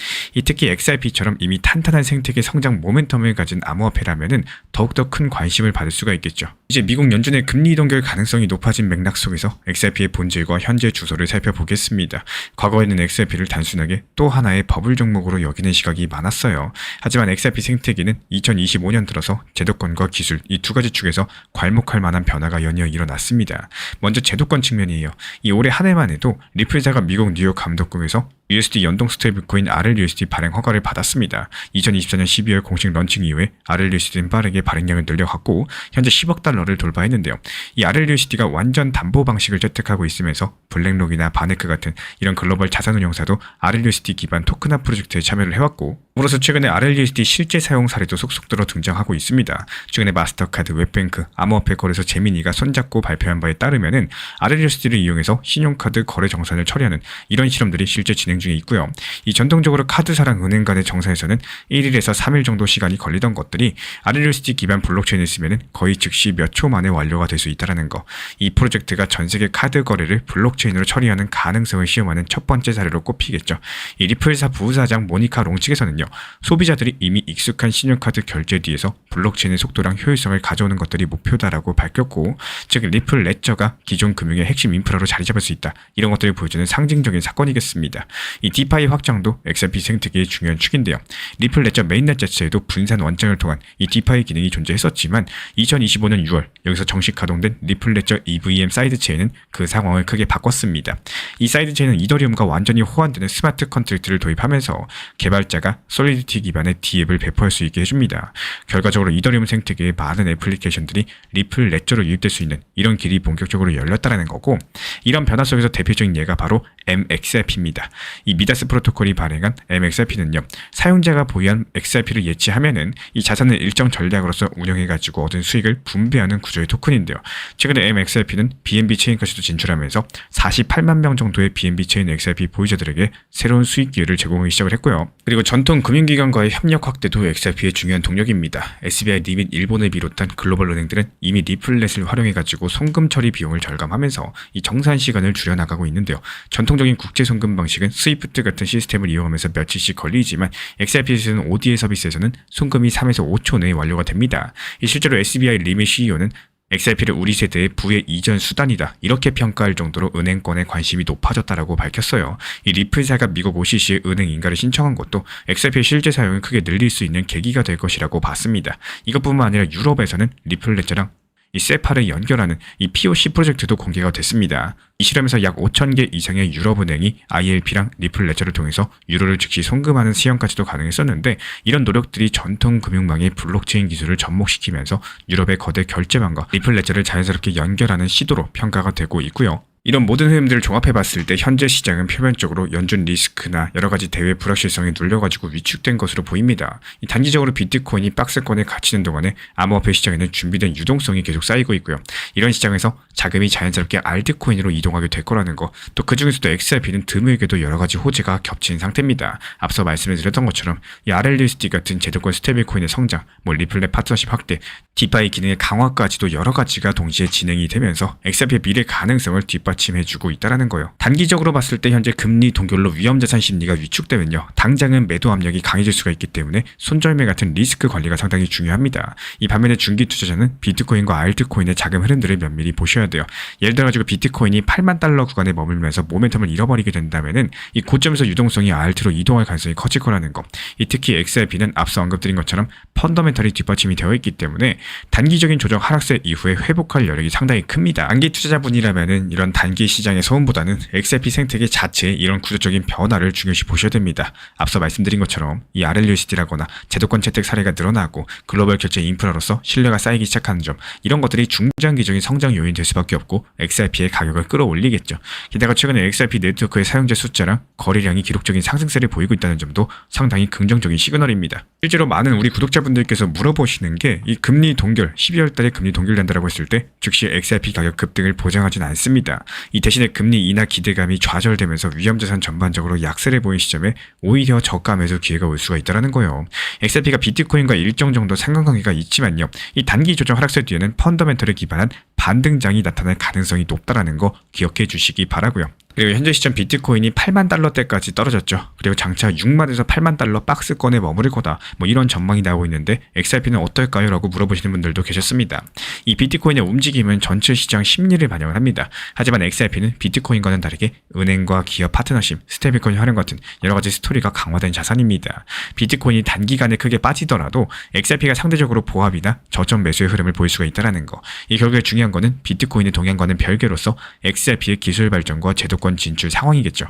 특히 XRP처럼 이미 탄탄한 생태계 성장 모멘텀을 가진 암호화폐라면은 더욱더 큰 관심을 받을 수가 있겠죠. 이제 미국 연준의 금리 이동결 가능성이 높아진 맥락 속에서 XRP의 본질과 현재 주소를 살펴보겠습니다. 과거에는 XRP를 단순하게 또 하나의 버블 종목으로 여기는 시각이 많았어요. 하지만 XRP 생태계는 2025년 들어서 제도권과 기술 이 두 가지 축에서 괄목할 만한 변화가 연이어 일어났습니다. 먼저 제도권 측면이에요. 올해 한 해만 해도 리플사가 미국 뉴욕 감독국에서 USD 연동 스테이블코인 RLUSD 발행 허가를 받았습니다. 2024년 12월 공식 런칭 이후에 RLUSD는 빠르게 발행량을 늘려갔고 현재 10억 달러를 돌파했는데요. RLUSD가 완전 담보 방식을 채택하고 있으면서 블랙록이나 바네크 같은 이런 글로벌 자산운용사도 RLUSD 기반 토큰화 프로젝트에 참여를 해왔고, 물어서 최근에 RLUSD 실제 사용 사례도 속속들어 등장하고 있습니다. 최근에 마스터카드, 웹뱅크, 암호화폐 거래소 제미니가 손잡고 발표한 바에 따르면은 RLUSD를 이용해서 신용카드 거래 정산을 처리하는 이런 실험들이 실제 진행 중에 있고요. 전통적으로 카드사랑 은행 간의 정산에서는 1일에서 3일 정도 시간이 걸리던 것들이 RLUSD 기반 블록체인을 쓰면 거의 즉시 몇 초 만에 완료가 될 수 있다는 거. 이 프로젝트가 전 세계 카드 거래를 블록체인으로 처리하는 가능성을 시험하는 첫 번째 사례로 꼽히겠죠. 리플사 부사장 모니카 롱 측에서는요, 소비자들이 이미 익숙한 신용카드 결제 뒤에서 블록체인의 속도랑 효율성을 가져오는 것들이 목표다라고 밝혔고, 즉 리플 레저가 기존 금융의 핵심 인프라로 자리 잡을 수 있다, 이런 것들을 보여주는 상징적인 사건이겠습니다. 디파이 확장도 XRP 생태계의 중요한 축인데요. 리플 레저 메인넷 자체에도 분산 원장을 통한 디파이 기능이 존재했었지만 2025년 6월 여기서 정식 가동된 리플 레저 EVM 사이드체인은 그 상황을 크게 바꿨습니다. 이 사이드체인은 이더리움과 완전히 호환되는 스마트 컨트랙트를 도입하면서 개발자가 솔리디티 기반의 DApp을 배포할 수 있게 해줍니다. 결과적으로 이더리움 생태계의 많은 애플리케이션들이 리플 레저로 유입될 수 있는 이런 길이 본격적으로 열렸다는 거고, 이런 변화 속에서 대표적인 예가 바로 MXRP입니다. 미다스 프로토콜이 발행한 MXRP는요, 사용자가 보유한 XRP를 예치하면은 이 자산을 일정 전략으로서 운영해가지고 얻은 수익을 분배하는 구조의 토큰인데요. 최근에 MXRP는 BNB 체인까지도 진출하면서 48만 명 정도의 BNB 체인 XRP 보유자들에게 새로운 수익 기회를 제공하기 시작을 했고요. 그리고 전통 금융기관과의 협력 확대도 XRP의 중요한 동력입니다. SBI 및 일본을 비롯한 글로벌 은행들은 이미 리플렛을 활용해가지고 송금 처리 비용을 절감하면서 이 정산 시간을 줄여나가고 있는데요. 전통적인 국제 송금 방식은 스위프트 같은 시스템을 이용하면서 며칠씩 걸리지만 XRP에서는 ODA 서비스에서는 송금이 3에서 5초 내에 완료가 됩니다. 실제로 SBI 리밋 CEO는 XRP를 우리 세대의 부의 이전 수단이다, 이렇게 평가할 정도로 은행권에 관심이 높아졌다라고 밝혔어요. 리플사가 미국 OCC에 은행 인가를 신청한 것도 XRP의 실제 사용을 크게 늘릴 수 있는 계기가 될 것이라고 봤습니다. 이것뿐만 아니라 유럽에서는 리플 레저랑 세파를 연결하는 POC 프로젝트도 공개가 됐습니다. 이 실험에서 약 5,000개 이상의 유럽은행이 ILP랑 리플 레저를 통해서 유로를 즉시 송금하는 시험까지도 가능했었는데, 이런 노력들이 전통 금융망의 블록체인 기술을 접목시키면서 유럽의 거대 결제망과 리플 레저를 자연스럽게 연결하는 시도로 평가가 되고 있고요. 이런 모든 흐름들을 종합해봤을 때 현재 시장은 표면적으로 연준 리스크나 여러가지 대외 불확실성이 눌려가지고 위축된 것으로 보입니다. 단기적으로 비트코인이 박스권에 갇히는 동안에 암호화폐 시장에는 준비된 유동성이 계속 쌓이고 있고요. 이런 시장에서 자금이 자연스럽게 알트코인으로 이동하게 될 거라는 거, 또 그중에서도 XRP는 드물게도 여러가지 호재가 겹친 상태입니다. 앞서 말씀을 드렸던 것처럼 RLUSD 같은 제도권 스테이블코인의 성장, 리플렛 파트너십 확대, 디파이 기능의 강화까지도 여러가지가 동시에 진행이 되면서 XRP의 미래 가능성을 뒷받침해주고 있다는 거예요. 단기적으로 봤을 때 현재 금리 동결로 위험자산 심리가 위축되면요, 당장은 매도 압력이 강해질 수가 있기 때문에 손절매 같은 리스크 관리가 상당히 중요합니다. 반면에 중기 투자자는 비트코인과 알트코인의 자금 흐름들을 면밀히 보셔야 돼요. 예를 들어가지고 비트코인이 8만 달러 구간에 머물면서 모멘텀을 잃어버리게 된다면은 이 고점에서 유동성이 알트로 이동할 가능성이 커질 거라는 거. 특히 XRP는 앞서 언급드린 것처럼 펀더멘털이 뒷받침이 되어 있기 때문에 단기적인 조정 하락세 이후에 회복할 여력이 상당히 큽니다. 단기 투자자분이라면은 이런 단기 시장의 소음보다는 XRP 생태계 자체의 이런 구조적인 변화를 중요시 보셔야 됩니다. 앞서 말씀드린 것처럼 이 RLUSD라거나 제도권 채택 사례가 늘어나고 글로벌 결제 인프라로서 신뢰가 쌓이기 시작하는 점, 이런 것들이 중장기적인 성장 요인이 될 수밖에 없고 XRP의 가격을 끌어올리겠죠. 게다가 최근에 XRP 네트워크의 사용자 숫자랑 거래량이 기록적인 상승세를 보이고 있다는 점도 상당히 긍정적인 시그널입니다. 실제로 많은 우리 구독자분들께서 물어보시는 게 이 금리 동결, 12월 달에 금리 동결된다라고 했을 때 즉시 XRP 가격 급등을 보장하진 않습니다. 이 대신에 금리 인하 기대감이 좌절되면서 위험자산 전반적으로 약세를 보인 시점에 오히려 저가 매수 기회가 올 수가 있다는 거예요. XRP가 비트코인과 일정 정도 상관관계가 있지만요. 이 단기 조정 하락세 뒤에는 펀더멘털에 기반한 반등장이 나타날 가능성이 높다라는 거 기억해 주시기 바라고요. 그리고 현재 시점 비트코인이 8만 달러대까지 떨어졌죠. 그리고 장차 6만에서 8만 달러 박스권에 머무를 거다, 뭐 이런 전망이 나오고 있는데 XRP는 어떨까요? 라고 물어보시는 분들도 계셨습니다. 이 비트코인의 움직임은 전체 시장 심리를 반영을 합니다. 하지만 XRP는 비트코인과는 다르게 은행과 기업 파트너십, 스테이블코인 활용 같은 여러가지 스토리가 강화된 자산입니다. 비트코인이 단기간에 크게 빠지더라도 XRP가 상대적으로 보합이나 저점 매수의 흐름을 보일 수가 있다는 거. 이 결국에 중요한 거는 비트코인의 동향과는 별개로서 XRP의 기술 발전과 제도권 진출 상황이겠죠.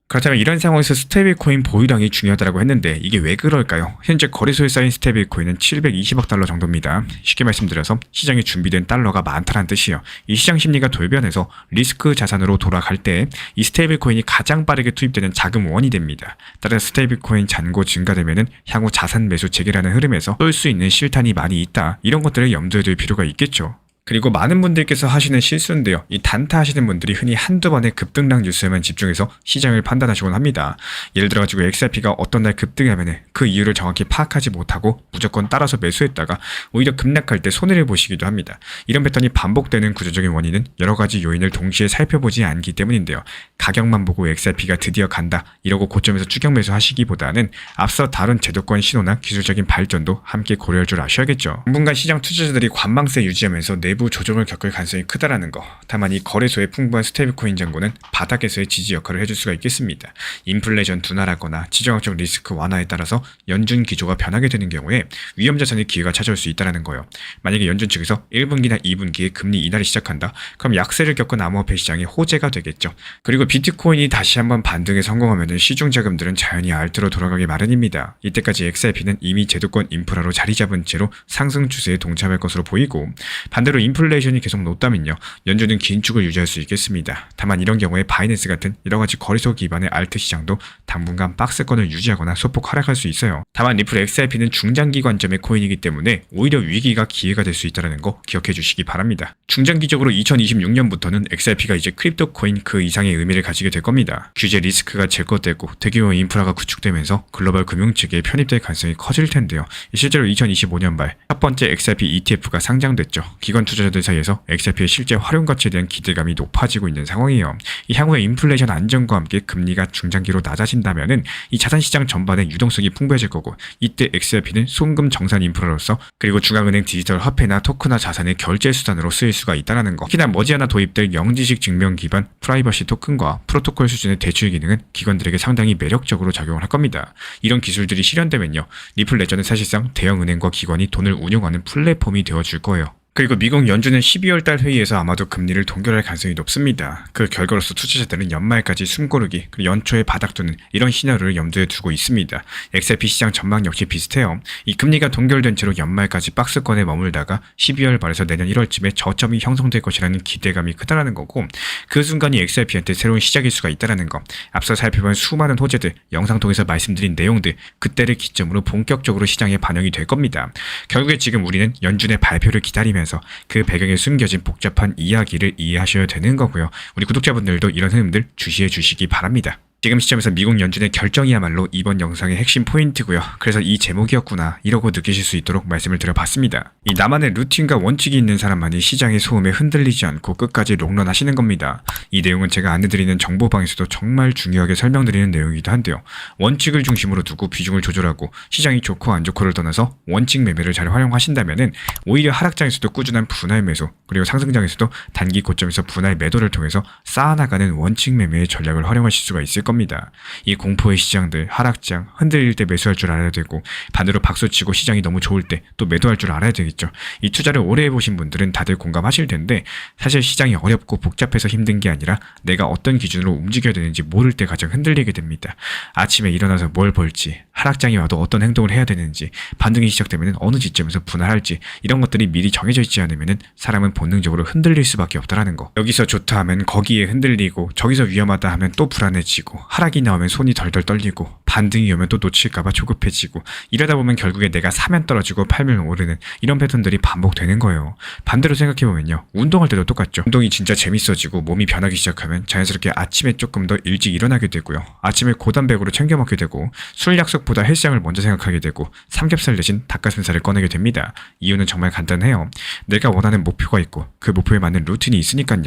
그렇다면 이런 상황에서 스테이블코인 보유량이 중요하다고 했는데 이게 왜 그럴까요? 현재 거래소에 쌓인 스테이블코인은 720억 달러 정도입니다. 쉽게 말씀드려서 시장에 준비된 달러가 많다는 뜻이에요. 이 시장 심리가 돌변해서 리스크 자산으로 돌아갈 때 이 스테이블코인이 가장 빠르게 투입되는 자금원이 됩니다. 따라서 스테이블코인 잔고 증가되면은 향후 자산 매수 재개라는 흐름에서 쏠 수 있는 실탄이 많이 있다. 이런 것들을 염두에 둘 필요가 있겠죠. 그리고 많은 분들께서 하시는 실수인데요. 이 단타 하시는 분들이 흔히 한두 번의 급등락 뉴스에만 집중해서 시장을 판단하시곤 합니다. 예를 들어가지고 XRP가 어떤 날 급등하면 그 이유를 정확히 파악하지 못하고 무조건 따라서 매수했다가 오히려 급락할 때 손해를 보시기도 합니다. 이런 패턴이 반복되는 구조적인 원인은 여러 가지 요인을 동시에 살펴보지 않기 때문인데요. 가격만 보고 XRP가 드디어 간다 이러고 고점에서 추격 매수하시기보다는 앞서 다룬 제도권 신호나 기술적인 발전도 함께 고려할 줄 아셔야겠죠. 당분간 시장 투자자들이 관망세 유지하면서 내부 조정을 겪을 가능성이 크다라는 거. 다만 이 거래소의 풍부한 스테이블코인 잔고는 바닥에서의 지지 역할을 해줄 수가 있겠습니다. 인플레이션 둔화라거나 지정학적 리스크 완화에 따라서 연준 기조가 변하게 되는 경우에 위험자산의 기회가 찾아올 수 있다는 거예요. 만약에 연준 측에서 1분기나 2분기에 금리 인하를 시작한다, 그럼 약세를 겪은 암호화폐 시장이 호재가 되겠죠. 그리고 비트코인이 다시 한번 반등에 성공하면 시중 자금들은 자연히 알트로 돌아가기 마련입니다. 이때까지 XRP는 이미 제도권 인프라로 자리 잡은 채로 상승 추세에 동참할 것으로 보이고, 반대로 인플레이션이 계속 높다면요, 연준은 긴축을 유지할 수 있겠습니다. 다만 이런 경우에 바이낸스 같은 여러가지 거래소 기반의 알트 시장도 당분간 박스권을 유지하거나 소폭 하락할 수 있어요. 다만 리플 XRP는 중장기 관점의 코인이기 때문에 오히려 위기가 기회가 될 수 있다는 거 기억해 주시기 바랍니다. 중장기적으로 2026년부터는 XRP가 이제 크립토 코인 그 이상의 의미를 가지게 될 겁니다. 규제 리스크가 제거되고 대규모 인프라가 구축되면서 글로벌 금융체계에 편입될 가능성이 커질 텐데요. 실제로 2025년 말 첫 번째 XRP ETF가 상장됐죠. 기관 투자자들 사이에서 XRP의 실제 활용 가치에 대한 기대감이 높아지고 있는 상황이에요. 이 향후에 인플레이션 안정과 함께 금리가 중장기로 낮아진다면은 이 자산시장 전반의 유동성이 풍부해질 거고, 이때 XRP는 송금 정산 인프라로서 그리고 중앙은행 디지털 화폐나 토큰화 자산의 결제 수단으로 쓰일 수가 있다는 거. 특히나 머지않아 도입될 영지식 증명 기반 프라이버시 토큰과 프로토콜 수준의 대출 기능은 기관들에게 상당히 매력적으로 작용을 할 겁니다. 이런 기술들이 실현되면요, 리플 레저는 사실상 대형은행과 기관이 돈을 운용하는 플랫폼이 되어줄 거예요. 그리고 미국 연준은 12월 달 회의에서 아마도 금리를 동결할 가능성이 높습니다. 그 결과로서 투자자들은 연말까지 숨고르기, 그리고 연초에 바닥두는 이런 시나리오를 염두에 두고 있습니다. XRP 시장 전망 역시 비슷해요. 이 금리가 동결된 채로 연말까지 박스권에 머물다가 12월 말에서 내년 1월쯤에 저점이 형성될 것이라는 기대감이 크다라는 거고, 그 순간이 XRP한테 새로운 시작일 수가 있다는 거. 앞서 살펴본 수많은 호재들, 영상 통해서 말씀드린 내용들, 그때를 기점으로 본격적으로 시장에 반영이 될 겁니다. 결국에 지금 우리는 연준의 발표를 기다리면서 그 배경에 숨겨진 복잡한 이야기를 이해하셔야 되는 거고요. 우리 구독자분들도 이런 흐름들 주시해 주시기 바랍니다. 지금 시점에서 미국 연준의 결정이야말로 이번 영상의 핵심 포인트고요. 그래서 이 제목이었구나 이러고 느끼실 수 있도록 말씀을 드려봤습니다. 이 나만의 루틴과 원칙이 있는 사람만이 시장의 소음에 흔들리지 않고 끝까지 롱런하시는 겁니다. 이 내용은 제가 안내드리는 정보방에서도 정말 중요하게 설명드리는 내용이기도 한데요. 원칙을 중심으로 두고 비중을 조절하고 시장이 좋고 안 좋고를 떠나서 원칙 매매를 잘 활용하신다면 오히려 하락장에서도 꾸준한 분할 매수, 그리고 상승장에서도 단기 고점에서 분할 매도를 통해서 쌓아나가는 원칙 매매의 전략을 활용하실 수가 있을 겁니다. 이 공포의 시장들, 하락장, 흔들릴 때 매수할 줄 알아야 되고, 반대로 박수치고 시장이 너무 좋을 때 또 매도할 줄 알아야 되겠죠. 이 투자를 오래 해보신 분들은 다들 공감하실 텐데, 사실 시장이 어렵고 복잡해서 힘든 게 아니라 아니라 내가 어떤 기준으로 움직여야 되는지 모를 때 가장 흔들리게 됩니다. 아침에 일어나서 뭘 볼지, 하락장이 와도 어떤 행동을 해야 되는지, 반등이 시작되면 어느 지점에서 분할할지, 이런 것들이 미리 정해져 있지 않으면 사람은 본능적으로 흔들릴 수밖에 없다라는 거. 여기서 좋다 하면 거기에 흔들리고, 저기서 위험하다 하면 또 불안해지고, 하락이 나오면 손이 덜덜 떨리고, 반등이 오면 또 놓칠까봐 조급해지고, 이러다 보면 결국에 내가 사면 떨어지고 팔면 오르는 이런 패턴들이 반복되는 거예요. 반대로 생각해보면요, 운동할 때도 똑같죠. 운동이 진짜 재밌어지고 몸이 변하기 시작하면 자연스럽게 아침에 조금 더 일찍 일어나게 되고요. 아침에 고단백으로 챙겨 먹게 되고, 술 약속보다 헬스장을 먼저 생각하게 되고, 삼겹살 대신 닭가슴살을 꺼내게 됩니다. 이유는 정말 간단해요. 내가 원하는 목표가 있고 그 목표에 맞는 루틴이 있으니까요.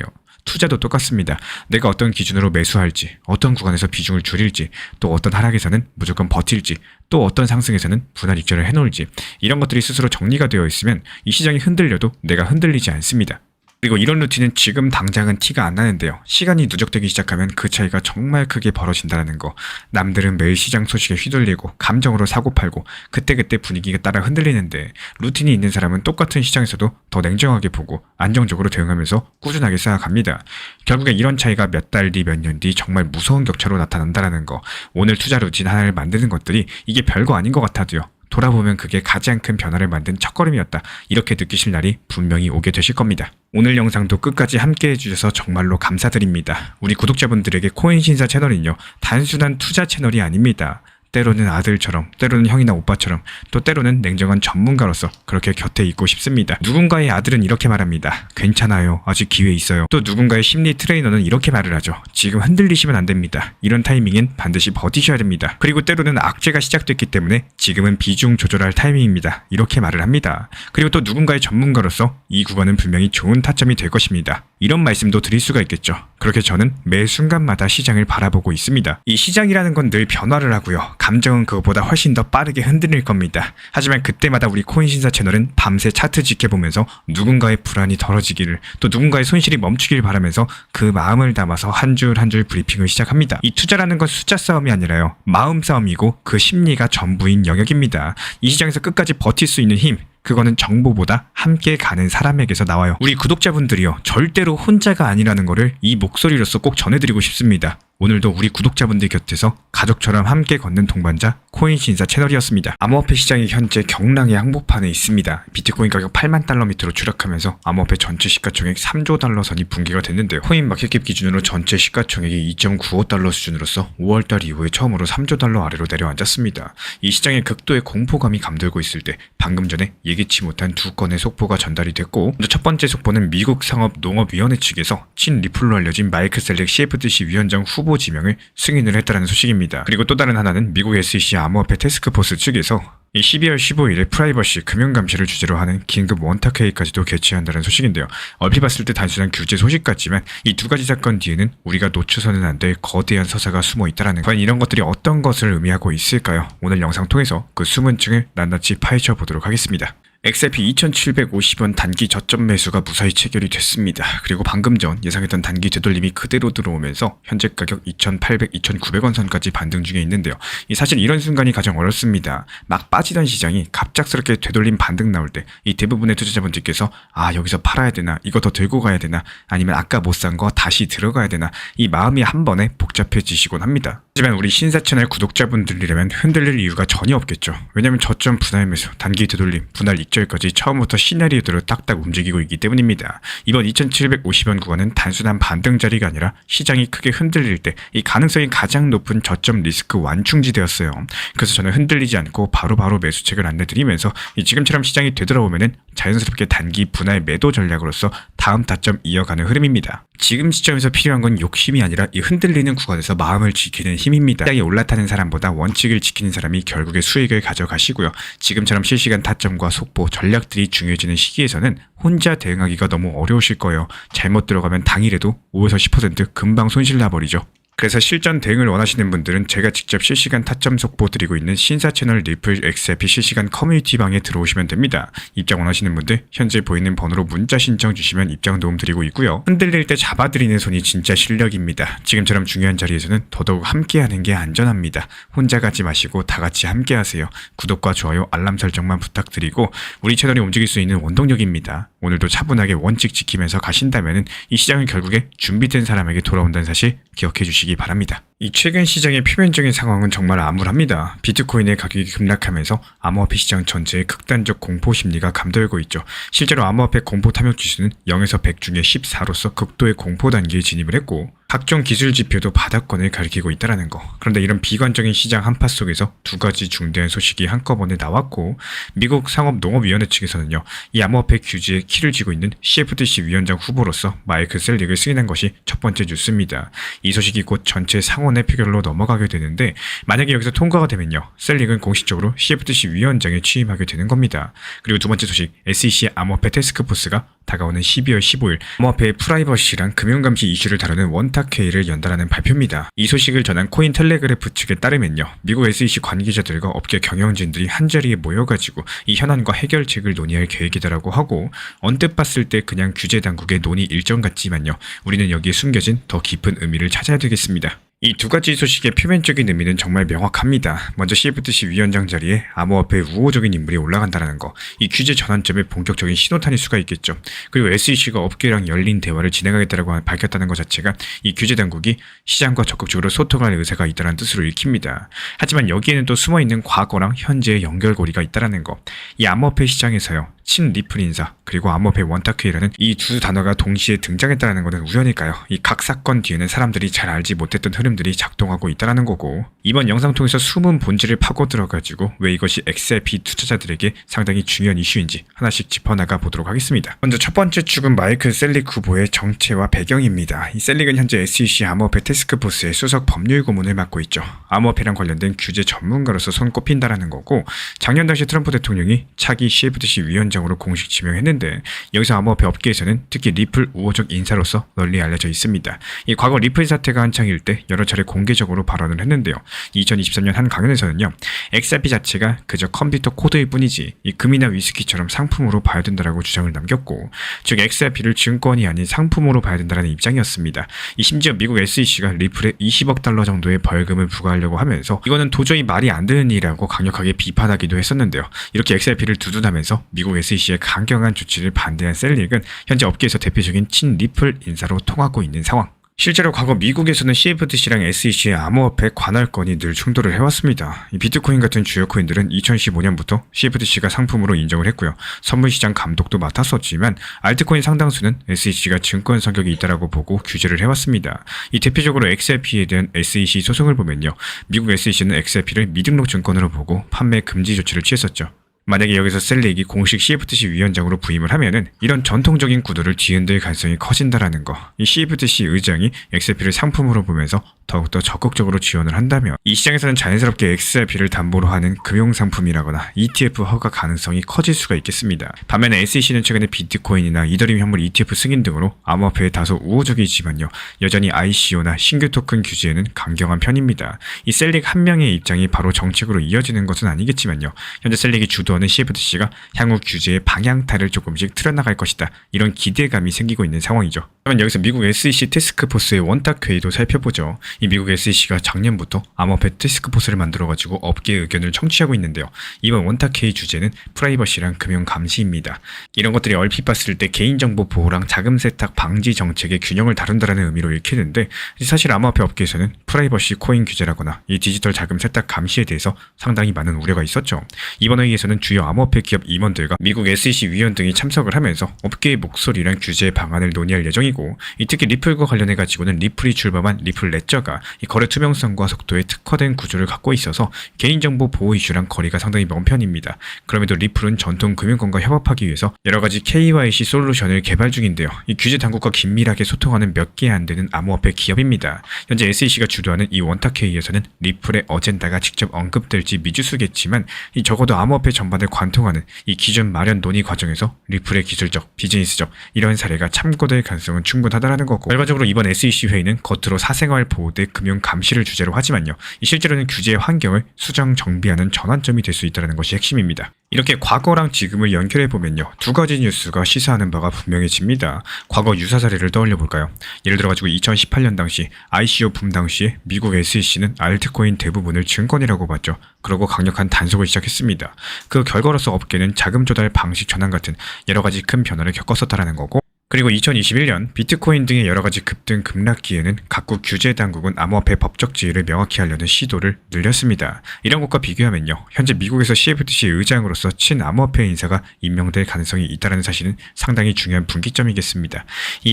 투자도 똑같습니다. 내가 어떤 기준으로 매수할지, 어떤 구간에서 비중을 줄일지, 또 어떤 하락에서는 무조건 버틸지, 또 어떤 상승에서는 분할 익절을 해놓을지, 이런 것들이 스스로 정리가 되어 있으면 이 시장이 흔들려도 내가 흔들리지 않습니다. 그리고 이런 루틴은 지금 당장은 티가 안 나는데요. 시간이 누적되기 시작하면 그 차이가 정말 크게 벌어진다는 거. 남들은 매일 시장 소식에 휘둘리고 감정으로 사고팔고 그때그때 분위기가 따라 흔들리는데, 루틴이 있는 사람은 똑같은 시장에서도 더 냉정하게 보고 안정적으로 대응하면서 꾸준하게 쌓아갑니다. 결국에 이런 차이가 몇 달 뒤, 몇 년 뒤 정말 무서운 격차로 나타난다는 거. 오늘 투자 루틴 하나를 만드는 것들이 이게 별거 아닌 것 같아도요, 돌아보면 그게 가장 큰 변화를 만든 첫걸음이었다, 이렇게 느끼실 날이 분명히 오게 되실 겁니다. 오늘 영상도 끝까지 함께 해주셔서 정말로 감사드립니다. 우리 구독자분들에게 코인신사 채널은요, 단순한 투자 채널이 아닙니다. 때로는 아들처럼, 때로는 형이나 오빠처럼, 또 때로는 냉정한 전문가로서 그렇게 곁에 있고 싶습니다. 누군가의 아들은 이렇게 말합니다. 괜찮아요. 아직 기회 있어요. 또 누군가의 심리 트레이너는 이렇게 말을 하죠. 지금 흔들리시면 안 됩니다. 이런 타이밍엔 반드시 버티셔야 됩니다. 그리고 때로는 악재가 시작됐기 때문에 지금은 비중 조절할 타이밍입니다. 이렇게 말을 합니다. 그리고 또 누군가의 전문가로서 이 구간은 분명히 좋은 타점이 될 것입니다. 이런 말씀도 드릴 수가 있겠죠. 그렇게 저는 매 순간마다 시장을 바라보고 있습니다. 이 시장이라는 건 늘 변화를 하고요, 감정은 그것보다 훨씬 더 빠르게 흔들릴 겁니다. 하지만 그때마다 우리 코인신사 채널은 밤새 차트 지켜보면서 누군가의 불안이 덜어지기를, 또 누군가의 손실이 멈추길 바라면서 그 마음을 담아서 한 줄 한 줄 브리핑을 시작합니다. 이 투자라는 건 숫자 싸움이 아니라요, 마음 싸움이고 그 심리가 전부인 영역입니다. 이 시장에서 끝까지 버틸 수 있는 힘, 그거는 정보보다 함께 가는 사람에게서 나와요. 우리 구독자분들이요, 절대로 혼자가 아니라는 거를 이 목소리로서 꼭 전해드리고 싶습니다. 오늘도 우리 구독자분들 곁에서 가족처럼 함께 걷는 동반자 코인신사 채널이었습니다. 암호화폐 시장이 현재 경랑의 항복판에 있습니다. 비트코인 가격 8만 달러 밑으로 추락하면서 암호화폐 전체 시가총액 3조 달러 선이 붕괴가 됐는데요. 코인 마켓캡 기준으로 전체 시가총액이 2.95 달러 수준으로서 5월달 이후에 처음으로 3조 달러 아래로 내려앉았습니다. 이 시장에 극도의 공포감이 감돌고 있을 때 방금 전에 예기치 못한 두 건의 속보가 전달이 됐고, 먼저 첫 번째 속보는 미국 상업농업위원회 측에서 친 리플로 알려진 마이크 셀렉 CFTC 위원장 후보 지명을 승인을 했다는 소식입니다. 그리고 또 다른 하나는 미국 SEC 암호화폐 태스크포스 측에서 이 12월 15일에 프라이버시 금융감시를 주제로 하는 긴급 원탁회의까지도 개최한다는 소식인데요. 얼핏 봤을 때 단순한 규제 소식 같지만 이 두 가지 사건 뒤에는 우리가 놓쳐서는 안 될 거대한 서사가 숨어 있다는, 과연 이런 것들이 어떤 것을 의미하고 있을까요? 오늘 영상 통해서 그 숨은 층을 낱낱이 파헤쳐 보도록 하겠습니다. XRP 2,750원 단기 저점 매수가 무사히 체결이 됐습니다. 그리고 방금 전 예상했던 단기 되돌림이 그대로 들어오면서 현재 가격 2,800, 2,900원 선까지 반등 중에 있는데요. 사실 이런 순간이 가장 어렵습니다. 막 빠지던 시장이 갑작스럽게 되돌림 반등 나올 때 이 대부분의 투자자분들께서 여기서 팔아야 되나, 이거 더 들고 가야 되나, 아니면 아까 못 산 거 다시 들어가야 되나, 이 마음이 한 번에 복잡해지시곤 합니다. 하지만 우리 신사 채널 구독자분들이라면 흔들릴 이유가 전혀 없겠죠. 왜냐면 저점 분할 매수, 단기 되돌림, 분할 익절까지 처음부터 시나리오대로 딱딱 움직이고 있기 때문입니다. 이번 2,750원 구간은 단순한 반등 자리가 아니라 시장이 크게 흔들릴 때 이 가능성이 가장 높은 저점 리스크 완충지대였어요. 그래서 저는 흔들리지 않고 바로바로 매수책을 안내드리면서 지금처럼 시장이 되돌아오면은 자연스럽게 단기 분할 매도 전략으로서 다음 타점 이어가는 흐름입니다. 지금 시점에서 필요한 건 욕심이 아니라 이 흔들리는 구간에서 마음을 지키는 힘입니다. 시장이 올라타는 사람보다 원칙을 지키는 사람이 결국에 수익을 가져가시고요. 지금처럼 실시간 타점과 속보, 전략들이 중요해지는 시기에서는 혼자 대응하기가 너무 어려우실 거예요. 잘못 들어가면 당일에도 5에서 10% 금방 손실 나버리죠. 그래서 실전 대응을 원하시는 분들은 제가 직접 실시간 타점 속보 드리고 있는 신사 채널 리플 XRP 실시간 커뮤니티 방에 들어오시면 됩니다. 입장 원하시는 분들 현재 보이는 번호로 문자 신청 주시면 입장 도움 드리고 있고요. 흔들릴 때 잡아드리는 손이 진짜 실력입니다. 지금처럼 중요한 자리에서는 더더욱 함께하는 게 안전합니다. 혼자 가지 마시고 다 같이 함께하세요. 구독과 좋아요, 알람 설정만 부탁드리고 우리 채널이 움직일 수 있는 원동력입니다. 오늘도 차분하게 원칙 지키면서 가신다면 이 시장은 결국에 준비된 사람에게 돌아온다는 사실 기억해 주시기 바랍니다. 이 최근 시장의 표면적인 상황은 정말 암울합니다. 비트코인의 가격이 급락하면서 암호화폐 시장 전체의 극단적 공포 심리가 감돌고 있죠. 실제로 암호화폐 공포 탐욕 지수는 0에서 100 중에 14로서 극도의 공포 단계에 진입을 했고 각종 기술 지표도 바닥권을 가리키고 있다는 거. 그런데 이런 비관적인 시장 한파 속에서 두 가지 중대한 소식이 한꺼번에 나왔고 미국 상업농업위원회 측에서는요. 이 암호화폐 규제에 키를 쥐고 있는 CFTC 위원장 후보로서 마이클 셀릭을 승인한 것이 첫 번째 뉴스입니다. 이 소식이 곧 전체 상원의 표결로 넘어가게 되는데 만약에 여기서 통과가 되면요. 셀릭은 공식적으로 CFTC 위원장에 취임하게 되는 겁니다. 그리고 두 번째 소식, SEC 암호화폐 태스크포스가 다가오는 12월 15일 암호화폐의 프라이버시랑 금융감시 이슈를 다루는 원탁회의를 연다라는 발표입니다. 이 소식을 전한 코인텔레그래프 측에 따르면요. 미국 SEC 관계자들과 업계 경영진들이 한자리에 모여가지고 이 현안과 해결책을 논의할 계획이다라고 하고 언뜻 봤을 때 그냥 규제 당국의 논의 일정 같지만요. 우리는 여기에 숨겨진 더 깊은 의미를 찾아야 되겠습니다. 이 두 가지 소식의 표면적인 의미는 정말 명확합니다. 먼저 CFTC 위원장 자리에 암호화폐의 우호적인 인물이 올라간다는 거. 이 규제 전환점에 본격적인 신호탄일 수가 있겠죠. 그리고 SEC가 업계랑 열린 대화를 진행하겠다고 밝혔다는 것 자체가 이 규제 당국이 시장과 적극적으로 소통할 의사가 있다는 뜻으로 읽힙니다. 하지만 여기에는 또 숨어있는 과거랑 현재의 연결고리가 있다는 거. 이 암호화폐 시장에서요. 친 리플 인사 그리고 암호화폐 원탁회의라는 이 두 단어가 동시에 등장했다는 것은 우연일까요? 이 각 사건 뒤에는 사람들이 잘 알지 못했던 흐름들이 작동하고 있다는 거고 이번 영상 통해서 숨은 본질을 파고 들어가지고 왜 이것이 XRP 투자자들에게 상당히 중요한 이슈인지 하나씩 짚어나가 보도록 하겠습니다. 먼저 첫 번째 축은 마이클 셀릭 후보의 정체와 배경입니다. 이 셀릭은 현재 SEC 암호화폐 태스크포스의 수석 법률 고문을 맡고 있죠. 암호화폐랑 관련된 규제 전문가로서 손꼽힌다라는 거고 작년 당시 트럼프 대통령이 차기 CFTC 위원장으로 공식 지명했는데 여기서 암호화폐 업계에서는 특히 리플 우호적 인사로서 널리 알려져 있습니다. 이 과거 리플 사태가 한창일 때 여러 차례 공개적으로 발언을 했는데요. 2023년 한 강연에서는요. XRP 자체가 그저 컴퓨터 코드일 뿐이지 이 금이나 위스키처럼 상품으로 봐야 된다라고 주장을 남겼고 즉 XRP를 증권이 아닌 상품으로 봐야 된다는 입장이었습니다. 이 심지어 미국 SEC가 리플에 20억 달러 정도의 벌금을 부과하려고 하면서 이거는 도저히 말이 안 되는 일이라고 강력하게 비판하기도 했었는데요. 이렇게 XRP를 두둔하면서 미국 SEC의 강경한 조치를 반대한 셀릭은 현재 업계에서 대표적인 친 리플 인사로 통하고 있는 상황. 실제로 과거 미국에서는 CFTC랑 SEC의 암호화폐 관할권이 늘 충돌을 해왔습니다. 이 비트코인 같은 주요 코인들은 2015년부터 CFTC가 상품으로 인정을 했고요. 선물시장 감독도 맡았었지만 알트코인 상당수는 SEC가 증권 성격이 있다라고 보고 규제를 해왔습니다. 이 대표적으로 XRP에 대한 SEC 소송을 보면요. 미국 SEC는 XRP를 미등록 증권으로 보고 판매 금지 조치를 취했었죠. 만약에 여기서 셀릭이 공식 CFTC 위원장으로 부임을 하면은 이런 전통적인 구도를 뒤흔들 가능성이 커진다라는 거. 이 CFTC 의장이 XRP를 상품으로 보면서 더욱더 적극적으로 지원을 한다면 이 시장에서는 자연스럽게 XRP를 담보로 하는 금융상품이라거나 ETF 허가 가능성이 커질 수가 있겠습니다. 반면에 SEC는 최근에 비트코인이나 이더리움 현물 ETF 승인 등으로 암호화폐에 다소 우호적이지만요. 여전히 ICO나 신규 토큰 규제에는 강경한 편입니다. 이 셀릭 한 명의 입장이 바로 정책으로 이어지는 것은 아니겠지만요. 현재 셀릭이 주도하는 CFTC가 향후 규제의 방향타를 조금씩 틀어나갈 것이다. 이런 기대감이 생기고 있는 상황이죠. 그러면 여기서 미국 SEC 태스크포스의 원탁회의도 살펴보죠. 이 미국 SEC가 작년부터 암호화폐 태스크포스를 만들어가지고 업계의 의견을 청취하고 있는데요. 이번 원탁회의 주제는 프라이버시랑 금융감시입니다. 이런 것들이 얼핏 봤을 때 개인정보 보호랑 자금 세탁 방지 정책의 균형을 다룬다는 의미로 읽히는데 사실 암호화폐 업계에서는 프라이버시 코인 규제라거나 이 디지털 자금 세탁 감시에 대해서 상당히 많은 우려가 있었죠. 이번 회의에서는 주요 암호화폐 기업 임원들과 미국 SEC 위원 등이 참석을 하면서 업계의 목소리랑 규제 방안을 논의할 예정이고 특히 리플과 관련해가지고는 리플이 출범한 리플 레저가 이 거래 투명성과 속도에 특화된 구조를 갖고 있어서 개인정보 보호 이슈랑 거리가 상당히 먼 편입니다. 그럼에도 리플은 전통 금융권과 협업하기 위해서 여러가지 KYC 솔루션을 개발 중인데요. 이 규제 당국과 긴밀하게 소통하는 몇 개 안 되는 암호화폐 기업입니다. 현재 SEC가 주도하는 이 원탁회의에서는 리플의 어젠다가 직접 언급될지 미지수겠지만 적어도 암호화폐 전반을 관통하는 이 기준 마련 논의 과정에서 리플의 기술적, 비즈니스적 이런 사례가 참고될 가능성은 충분하다라는 거고 결과적으로 이번 SEC 회의는 겉으로 사생활 보호 가운데 금융 감시를 주제로 하지만요. 이 실제로는 규제의 환경을 수정 정비하는 전환점이 될 수 있다는 것이 핵심입니다. 이렇게 과거랑 지금을 연결해보면요. 두 가지 뉴스가 시사하는 바가 분명해집니다. 과거 유사 사례를 떠올려볼까요? 예를 들어가지고 2018년 당시 ICO 붐 당시에 미국 SEC는 알트코인 대부분을 증권이라고 봤죠. 그러고 강력한 단속을 시작했습니다. 그 결과로서 업계는 자금 조달 방식 전환 같은 여러 가지 큰 변화를 겪었었다는 거고, 그리고 2021년 비트코인 등의 여러 가지 급등 급락기에는 각국 규제 당국은 암호화폐 법적 지위를 명확히 하려는 시도를 늘렸습니다. 이런 것과 비교하면요. 현재 미국에서 CFTC 의장으로서 친암호화폐 인사가 임명될 가능성이 있다는 사실은 상당히 중요한 분기점이겠습니다.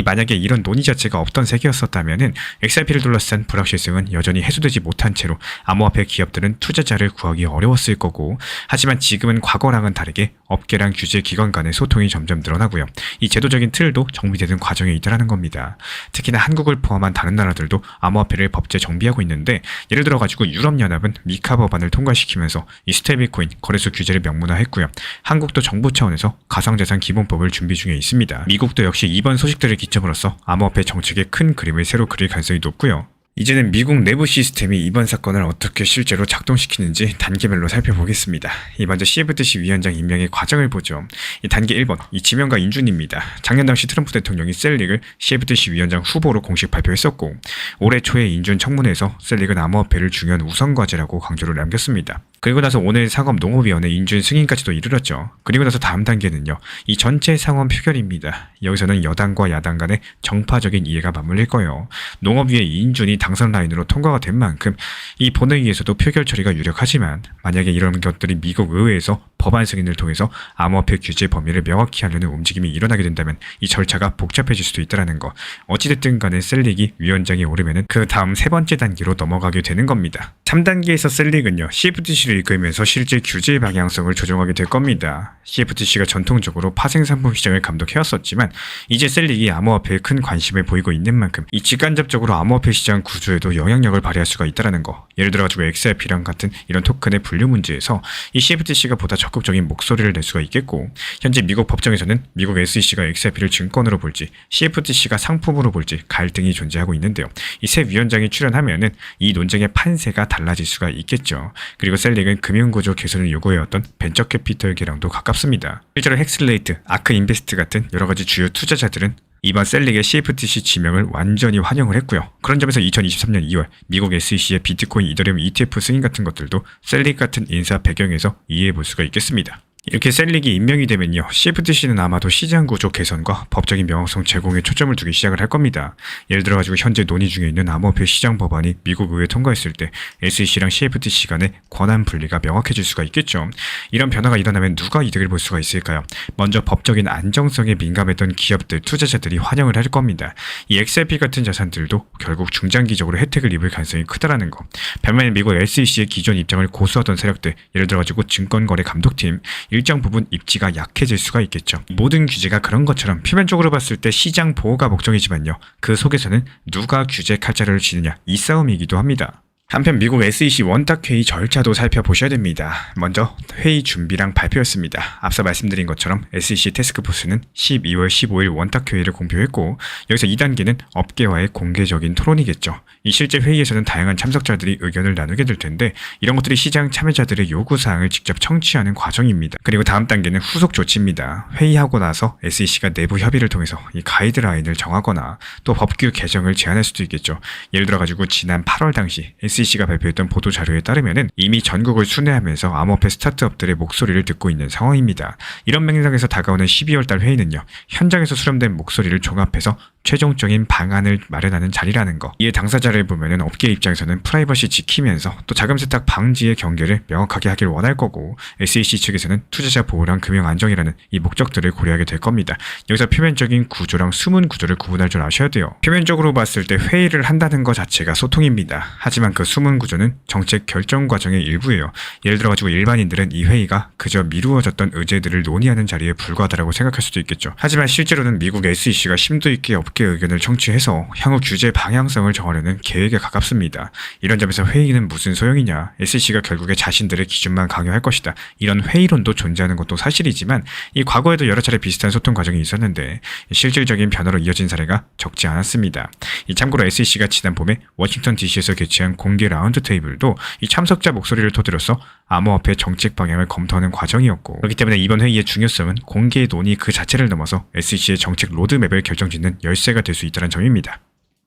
만약에 이런 논의 자체가 없던 세계였었다면은 XRP를 둘러싼 불확실성은 여전히 해소되지 못한 채로 암호화폐 기업들은 투자자를 구하기 어려웠을 거고, 하지만 지금은 과거랑은 다르게 업계랑 규제 기관 간의 소통이 점점 늘어나고요. 이 제도적인 틀도 정비되는 과정에 있다는 겁니다. 특히나 한국을 포함한 다른 나라들도 암호화폐를 법제 정비하고 있는데, 예를 들어 가지고 유럽연합은 미카 법안을 통과시키면서 이 스테이블코인 거래소 규제를 명문화했고요. 한국도 정부 차원에서 가상자산 기본법을 준비 중에 있습니다. 미국도 역시 이번 소식들을 기점으로써 암호화폐 정책의 큰 그림을 새로 그릴 가능성이 높고요. 이제는 미국 내부 시스템이 이번 사건을 어떻게 실제로 작동시키는지 단계별로 살펴보겠습니다. 먼저 CFTC 위원장 임명의 과정을 보죠. 단계 1번, 지명과 인준입니다. 작년 당시 트럼프 대통령이 셀릭을 CFTC 위원장 후보로 공식 발표했었고, 올해 초에 인준 청문회에서 셀릭은 암호화폐를 중요한 우선 과제라고 강조를 남겼습니다. 그리고 나서 오늘 상업농업위원회 인준 승인까지도 이르렀죠. 그리고 나서 다음 단계는요. 이 전체 상원 표결입니다. 여기서는 여당과 야당 간의 정파적인 이해가 맞물릴 거예요. 농업위의 인준이 당선 라인으로 통과가 된 만큼 이 본회의에서도 표결 처리가 유력하지만, 만약에 이런 것들이 미국 의회에서 법안 승인을 통해서 암호화폐 규제 범위를 명확히 하려는 움직임이 일어나게 된다면 이 절차가 복잡해질 수도 있다는 거. 어찌됐든 간에 셀릭이 위원장에 오르면은 그 다음 세 번째 단계로 넘어가게 되는 겁니다. 3단계에서 셀릭은요. CFTC를 이끌면서 실제 규제 방향성을 조정하게 될 겁니다. CFTC가 전통적으로 파생상품 시장을 감독해왔었지만, 이제 셀릭이 암호화폐에 큰 관심을 보이고 있는 만큼 이 직간접적으로 암호화폐 시장 구조에도 영향력을 발휘할 수가 있다는 거. 예를 들어가지고 XRP랑 같은 이런 토큰의 분류 문제에서 이 CFTC가 보다 적극적인 목소리를 낼 수가 있겠고, 현재 미국 법정에서는 미국 SEC가 XRP를 증권으로 볼지 CFTC가 상품으로 볼지 갈등이 존재하고 있는데요. 이 새 위원장이 출연하면은 이 논쟁의 판세가 달라질 수가 있겠죠. 그리고 셀릭은 금융구조 개선을 요구해왔던 벤처 캐피털계랑도 가깝습니다. 실제로 헥슬레이트, 아크 인베스트 같은 여러 가지 주요 투자자들은 이번 셀릭의 CFTC 지명을 완전히 환영을 했고요. 그런 점에서 2023년 2월 미국 SEC의 비트코인 이더리움 ETF 승인 같은 것들도 셀릭 같은 인사 배경에서 이해해 볼 수가 있겠습니다. 이렇게 셀릭이 임명이 되면요. CFTC는 아마도 시장 구조 개선과 법적인 명확성 제공에 초점을 두기 시작을 할 겁니다. 예를 들어가지고 현재 논의 중에 있는 암호화폐 시장 법안이 미국 의회에 통과했을 때 SEC랑 CFTC 간의 권한 분리가 명확해질 수가 있겠죠. 이런 변화가 일어나면 누가 이득을 볼 수가 있을까요? 먼저 법적인 안정성에 민감했던 기업들, 투자자들이 환영을 할 겁니다. 이 XRP 같은 자산들도 결국 중장기적으로 혜택을 입을 가능성이 크다라는 거. 반면에 미국 SEC의 기존 입장을 고수하던 세력들, 예를 들어가지고 증권거래감독팀, 일정 부분 입지가 약해질 수가 있겠죠. 모든 규제가 그런 것처럼 표면적으로 봤을 때 시장 보호가 목적이지만요. 그 속에서는 누가 규제 칼자루를 치느냐, 이 싸움이기도 합니다. 한편 미국 SEC 원탁회의 절차도 살펴보셔야 됩니다. 먼저 회의 준비랑 발표였습니다. 앞서 말씀드린 것처럼 SEC 태스크포스는 12월 15일 원탁회의를 공표했고, 여기서 2단계는 업계와의 공개적인 토론이겠죠. 이 실제 회의에서는 다양한 참석자들이 의견을 나누게 될 텐데, 이런 것들이 시장 참여자들의 요구사항을 직접 청취하는 과정입니다. 그리고 다음 단계는 후속 조치입니다. 회의하고 나서 SEC가 내부 협의를 통해서 이 가이드라인을 정하거나 또 법규 개정을 제안할 수도 있겠죠. 예를 들어가지고 지난 8월 당시 SEC가 발표했던 보도 자료에 따르면은 이미 전국을 순회하면서 암호화폐 스타트업들의 목소리를 듣고 있는 상황입니다. 이런 맥락에서 다가오는 12월 달 회의는요. 현장에서 수렴된 목소리를 종합해서 최종적인 방안을 마련하는 자리라는 거. 이에 당사자를 보면은 업계 입장에서는 프라이버시 지키면서 또 자금 세탁 방지의 경계를 명확하게 하길 원할 거고, SEC 측에서는 투자자 보호랑 금융 안정이라는 이 목적들을 고려하게 될 겁니다. 여기서 표면적인 구조랑 숨은 구조를 구분할 줄 아셔야 돼요. 표면적으로 봤을 때 회의를 한다는 것 자체가 소통입니다. 하지만 그 숨은 구조는 정책 결정 과정의 일부예요. 예를 들어가지고 일반인들은 이 회의가 그저 미루어졌던 의제들을 논의하는 자리에 불과하다고 생각할 수도 있겠죠. 하지만 실제로는 미국 SEC가 심도 있게 업계 의견을 청취해서 향후 규제 방향성을 정하려는 계획에 가깝습니다. 이런 점에서 회의는 무슨 소용이냐, SEC가 결국에 자신들의 기준만 강요할 것이다, 이런 회의론도 존재하는 것도 사실이지만 이 과거에도 여러 차례 비슷한 소통 과정이 있었는데 실질적인 변화로 이어진 사례가 적지 않았습니다. 참고로 SEC가 지난 봄에 워싱턴 DC에서 개최한 공개 라운드 테이블도 이 참석자 목소리를 토대로서 암호화폐 정책 방향을 검토하는 과정이었고, 그렇기 때문에 이번 회의의 중요성은 공개 논의 그 자체를 넘어서 SEC의 정책 로드맵을 결정짓는 열쇠가 될 수 있다는 점입니다.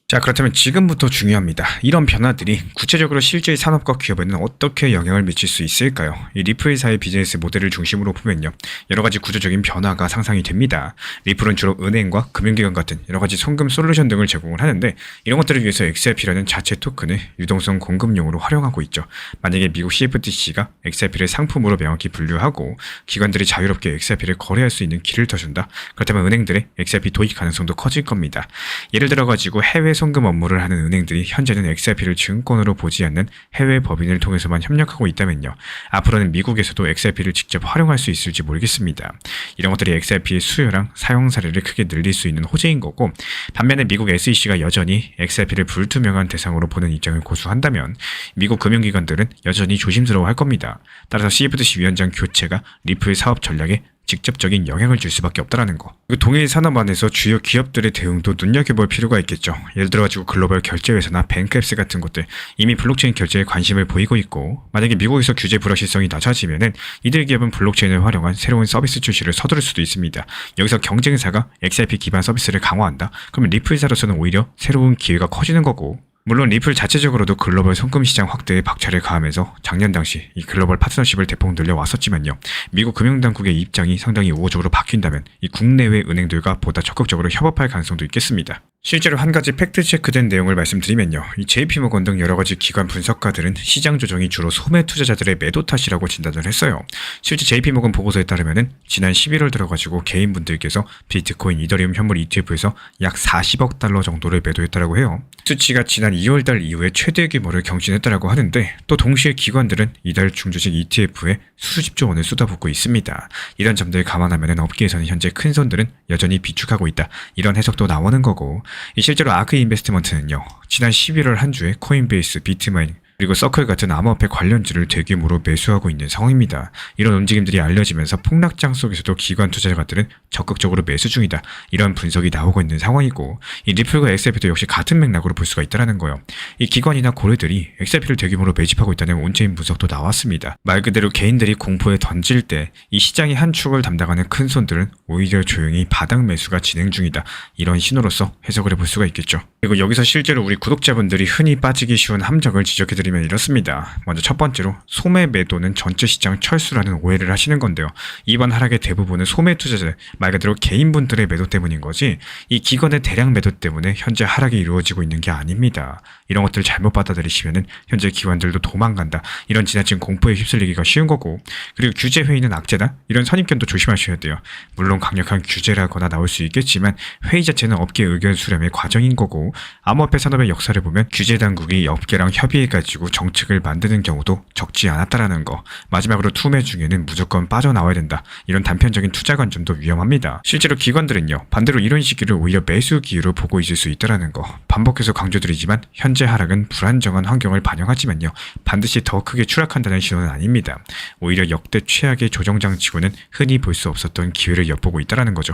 자, 그렇다면 지금부터 중요합니다. 이런 변화들이 구체적으로 실제 산업과 기업에는 어떻게 영향을 미칠 수 있을까요? 이 리플사의 비즈니스 모델을 중심으로 보면요, 여러 가지 구조적인 변화가 상상이 됩니다. 리플은 주로 은행과 금융기관 같은 여러 가지 송금 솔루션 등을 제공을 하는데, 이런 것들을 위해서 XRP라는 자체 토큰을 유동성 공급용으로 활용하고 있죠. 만약에 미국 CFTC가 XRP를 상품으로 명확히 분류하고 기관들이 자유롭게 XRP를 거래할 수 있는 길을 터준다, 그렇다면 은행들의 XRP 도입 가능성도 커질 겁니다. 예를 들어가지고 해외 송금 업무를 하는 은행들이 현재는 XRP를 증권으로 보지 않는 해외 법인을 통해서만 협력하고 있다면요, 앞으로는 미국에서도 XRP를 직접 활용할 수 있을지 모르겠습니다. 이런 것들이 XRP의 수요랑 사용 사례를 크게 늘릴 수 있는 호재인 거고, 반면에 미국 SEC가 여전히 XRP를 불투명한 대상으로 보는 입장을 고수한다면 미국 금융기관들은 여전히 조심스러워할 겁니다. 따라서 CFTC 위원장 교체가 리플 사업 전략에 직접적인 영향을 줄 수밖에 없다는 거. 동일 산업 안에서 주요 기업들의 대응도 눈여겨볼 필요가 있겠죠. 예를 들어가지고 글로벌 결제회사나 뱅크앱스 같은 곳들 이미 블록체인 결제에 관심을 보이고 있고, 만약에 미국에서 규제 불확실성이 낮아지면은 이들 기업은 블록체인을 활용한 새로운 서비스 출시를 서두를 수도 있습니다. 여기서 경쟁사가 XRP 기반 서비스를 강화한다? 그러면 리플사로서는 오히려 새로운 기회가 커지는 거고, 물론 리플 자체적으로도 글로벌 송금 시장 확대에 박차를 가하면서 작년 당시 이 글로벌 파트너십을 대폭 늘려왔었지만요, 미국 금융당국의 입장이 상당히 우호적으로 바뀐다면 이 국내외 은행들과 보다 적극적으로 협업할 가능성도 있겠습니다. 실제로 한 가지 팩트 체크된 내용을 말씀드리면요, 이 JP모건 등 여러 가지 기관 분석가들은 시장 조정이 주로 소매 투자자들의 매도 탓이라고 진단을 했어요. 실제 JP모건 보고서에 따르면은 지난 11월 들어가지고 개인분들께서 비트코인, 이더리움 현물 ETF에서 약 40억 달러 정도를 매도했다라고 해요. 수치가 지난 2월달 이후에 최대 규모를 경신했다라고 하는데, 또 동시에 기관들은 이달 중주식 ETF에 수십조 원을 쏟아붓고 있습니다. 이런 점들을 감안하면 업계에서는 현재 큰 손들은 여전히 비축하고 있다, 이런 해석도 나오는 거고, 실제로 아크 인베스트먼트는요, 지난 11월 한 주에 코인베이스, 비트마인, 그리고 서클 같은 암호화폐 관련주를 대규모로 매수하고 있는 상황입니다. 이런 움직임들이 알려지면서 폭락장 속에서도 기관 투자자들은 적극적으로 매수 중이다, 이런 분석이 나오고 있는 상황이고, 이 리플과 XRP도 역시 같은 맥락으로 볼 수가 있다는 거예요. 이 기관이나 고래들이 XRP를 대규모로 매집하고 있다는 온체인 분석도 나왔습니다. 말 그대로 개인들이 공포에 던질 때 이 시장의 한 축을 담당하는 큰 손들은 오히려 조용히 바닥 매수가 진행 중이다, 이런 신호로서 해석을 해볼 수가 있겠죠. 그리고 여기서 실제로 우리 구독자분들이 흔히 빠지기 쉬운 함정을 지적해드리면 이렇습니다. 먼저 첫 번째로 소매 매도는 전체 시장 철수라는 오해를 하시는 건데요, 이번 하락의 대부분은 소매 투자자, 말 그대로 개인분들의 매도 때문인 거지 이 기관의 대량 매도 때문에 현재 하락이 이루어지고 있는 게 아닙니다. 이런 것들을 잘못 받아들이시면은 현재 기관들도 도망간다, 이런 지나친 공포에 휩쓸리기가 쉬운 거고, 그리고 규제 회의는 악재다, 이런 선입견도 조심하셔야 돼요. 물론 강력한 규제라거나 나올 수 있겠지만 회의 자체는 업계 의견 수렴의 과정인 거고, 암호화폐 산업의 역사를 보면 규제 당국이 업계랑 협의해가지고 정책을 만드는 경우도 적지 않았다라는 거. 마지막으로 투매 중에는 무조건 빠져나와야 된다, 이런 단편적인 투자 관점도 위험합니다. 실제로 기관들은요, 반대로 이런 시기를 오히려 매수 기회로 보고 있을 수 있다라는 거. 반복해서 강조드리지만 현재 하락은 불안정한 환경을 반영하지만요, 반드시 더 크게 추락한다는 신호는 아닙니다. 오히려 역대 최악의 조정장치고는 흔히 볼 수 없었던 기회를 엿보고 있다라는 거죠.